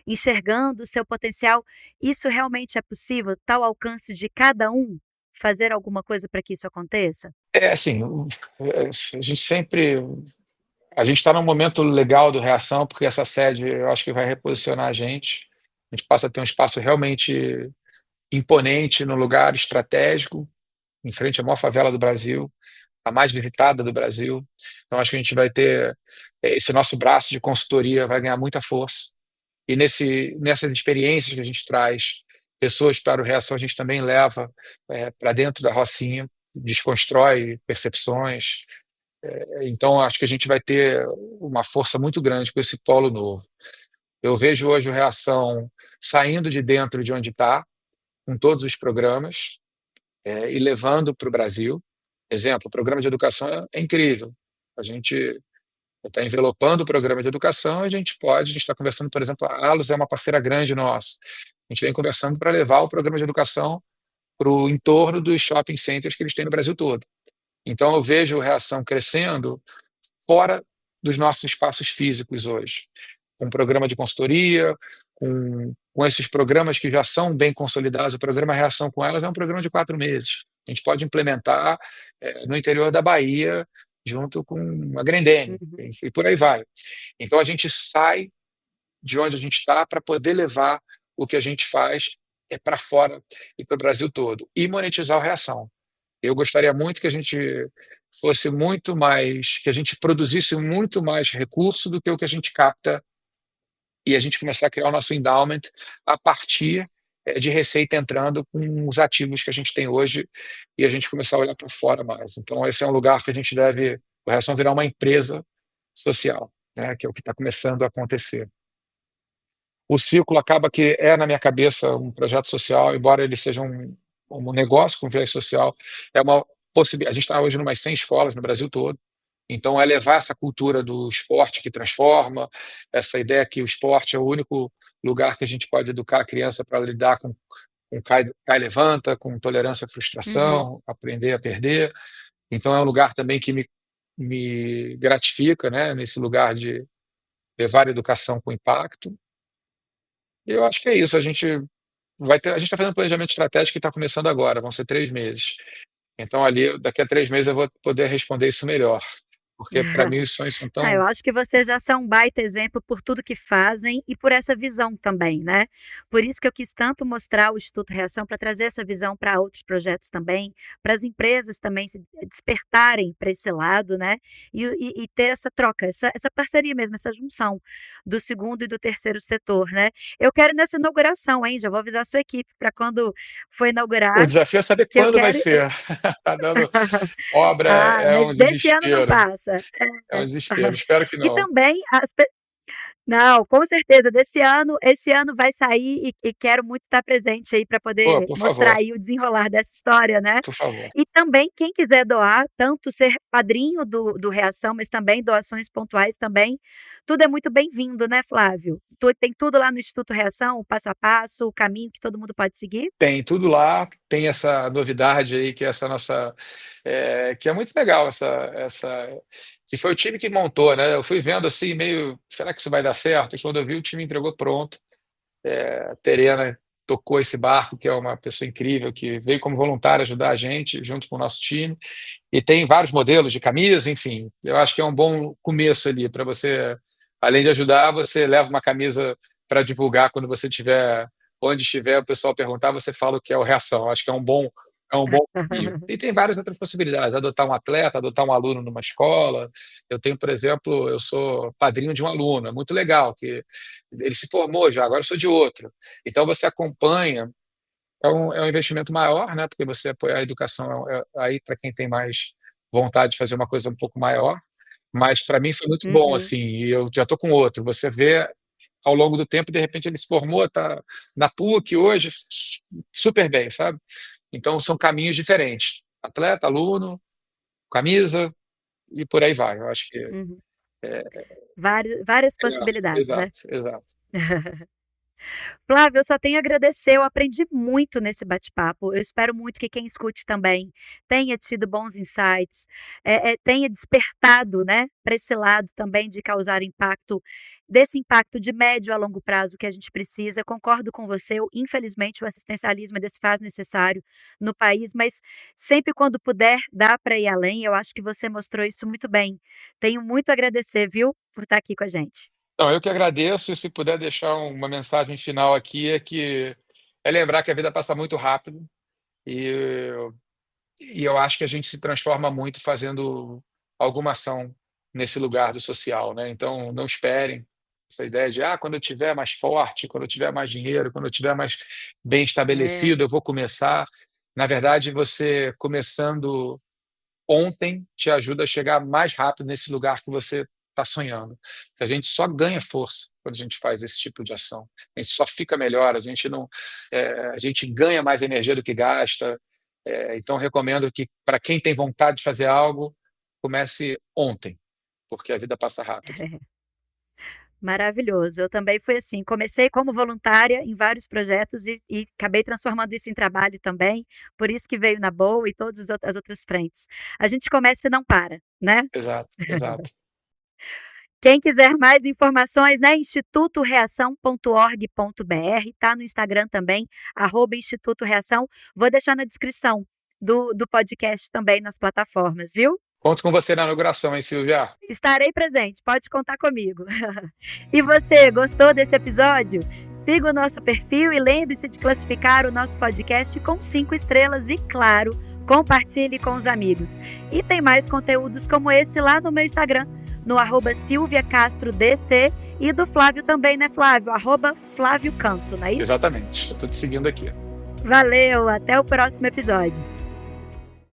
enxergando o seu potencial. Isso realmente é possível? Está ao alcance de cada um fazer alguma coisa para que isso aconteça? Assim, a gente está num momento legal do Reação, porque essa sede eu acho que vai reposicionar a gente. A gente passa a ter um espaço realmente imponente, num lugar estratégico, em frente à maior favela do Brasil, a mais visitada do Brasil. Então, acho que a gente vai ter esse nosso braço de consultoria vai ganhar muita força. E nessas experiências que a gente traz pessoas para o Reação a gente também leva para dentro da Rocinha, desconstrói percepções. Então, acho que a gente vai ter uma força muito grande com esse polo novo. Eu vejo hoje o Reação saindo de dentro de onde está, com todos os programas, e levando para o Brasil. Exemplo, o programa de educação é incrível. A gente está envelopando o programa de educação, a gente está conversando, por exemplo, a Alus é uma parceira grande nossa. A gente vem conversando para levar o programa de educação para o entorno dos shopping centers que eles têm no Brasil todo. Então, eu vejo a Reação crescendo fora dos nossos espaços físicos hoje, com programa de consultoria, com esses programas que já são bem consolidados. O programa Reação com Elas é um programa de 4 meses. A gente pode implementar no interior da Bahia, junto com a Grendene, Uhum. e por aí vai. Então, a gente sai de onde a gente está para poder levar o que a gente faz para fora e para o Brasil todo, e monetizar a Reação. Eu gostaria muito que a gente fosse muito mais, que a gente produzisse muito mais recurso do que o que a gente capta e a gente começar a criar o nosso endowment a partir de receita entrando com os ativos que a gente tem hoje e a gente começar a olhar para fora mais. Então, esse é um lugar que a gente deve, o Reação virar uma empresa social, né, que é o que está começando a acontecer. O ciclo acaba que na minha cabeça um projeto social, embora ele seja um negócio com viés social, é uma possibilidade. A gente está hoje em umas 100 escolas no Brasil todo, então é levar essa cultura do esporte que transforma, essa ideia que o esporte é o único lugar que a gente pode educar a criança para lidar com cai, cai levanta, com tolerância à Uhum. frustração, aprender a perder. Então é um lugar também que me gratifica, né, nesse lugar de levar a educação com impacto. E eu acho que é isso, a gente está fazendo um planejamento estratégico que está começando agora, vão ser 3 meses. Então ali, daqui a 3 meses eu vou poder responder isso melhor, porque para mim os sonhos são Ah, eu tão. acho que vocês já são um baita exemplo por tudo que fazem e por essa visão também, né. Por isso que eu quis tanto mostrar o Instituto Reação para trazer essa visão para outros projetos também, para as empresas também se despertarem para esse lado, né, e ter essa troca, essa parceria mesmo, essa junção do segundo e do terceiro setor, né. Eu quero ir nessa inauguração, hein, já vou avisar a sua equipe para quando for O inaugurar, desafio é saber que eu quando vai quero ser. Tá dando obra ah, é mas um desse ano não desespero, passa. é um desespero, espero que E não. também as pe não, com certeza, esse ano vai sair e quero muito estar presente aí para Pô, poder por mostrar favor, aí o desenrolar dessa história, né. por favor. E também quem quiser doar, tanto ser padrinho do Reação, mas também doações pontuais também, tudo é muito bem-vindo, né, Flávio? Tem tudo lá no Instituto Reação, o passo a passo, o caminho que todo mundo pode seguir? Tem tudo lá, tem essa novidade aí que é essa nossa, que é muito legal essa que foi o time que montou, né, eu fui vendo assim meio: "Será que isso vai dar certo?" E quando eu vi o time entregou pronto, a Terena tocou esse barco, que é uma pessoa incrível, que veio como voluntária ajudar a gente, junto com o nosso time, e tem vários modelos de camisa, enfim, eu acho que é um bom começo ali para você, além de ajudar, você leva uma camisa para divulgar quando você estiver onde estiver, o pessoal perguntar, você fala o que é o Reação, acho que é um bom caminho. E tem várias outras possibilidades, adotar um atleta, adotar um aluno numa escola. Eu tenho, por exemplo, eu sou padrinho de um aluno, é muito legal, que ele se formou já, agora eu sou de outro. Então você acompanha, é um investimento maior, né, porque você apoiar a educação aí para quem tem mais vontade de fazer uma coisa um pouco maior, mas para mim foi muito bom, Uhum. assim, e eu já estou com outro. Você vê ao longo do tempo, de repente ele se formou, está na PUC hoje, super bem, sabe. Então são caminhos diferentes, atleta, aluno, camisa e por aí vai. Eu acho que Uhum. é Várias legal. possibilidades, né. Exato, exato. Flávio, eu só tenho a agradecer, eu aprendi muito nesse bate-papo, eu espero muito que quem escute também tenha tido bons insights, tenha despertado, né, para esse lado também de causar impacto, desse impacto de médio a longo prazo que a gente precisa. Concordo com você, infelizmente o assistencialismo ainda se faz necessário no país, mas sempre quando puder, dá para ir além, eu acho que você mostrou isso muito bem. Tenho muito a agradecer, viu, por estar aqui com a gente. Não, eu que agradeço e se puder deixar uma mensagem final aqui é lembrar que a vida passa muito rápido e eu acho que a gente se transforma muito fazendo alguma ação nesse lugar do social, né, então não esperem, Essa ideia de, quando eu tiver mais forte, quando eu tiver mais dinheiro, quando eu tiver mais bem É. estabelecido, eu vou começar. Na verdade, você começando ontem te ajuda a chegar mais rápido nesse lugar que você está sonhando. A gente só ganha força quando a gente faz esse tipo de ação. A gente só fica melhor, a gente não, a gente ganha mais energia do que gasta. Então, recomendo que, para quem tem vontade de fazer algo, comece ontem, porque a vida passa rápido. Maravilhoso. Eu também fui assim, comecei como voluntária em vários projetos e acabei transformando isso em trabalho também, por isso que veio na boa e todas as outras frentes. A gente começa e não para, né? Exato, exato. Quem quiser mais informações, né, institutoreação.org.br, tá no Instagram também, @Instituto Reação. Vou deixar na descrição do podcast também nas plataformas, viu? Conto com você na inauguração, hein, Silvia? Estarei presente, pode contar comigo. E você, gostou desse episódio? Siga o nosso perfil e lembre-se de classificar o nosso podcast com 5 estrelas e, claro, compartilhe com os amigos. E tem mais conteúdos como esse lá no meu Instagram, no @SilviaCastroDC e do Flávio também, né, Flávio? @FlávioCanto, não é isso? Exatamente. Eu estou te seguindo aqui. Valeu, até o próximo episódio.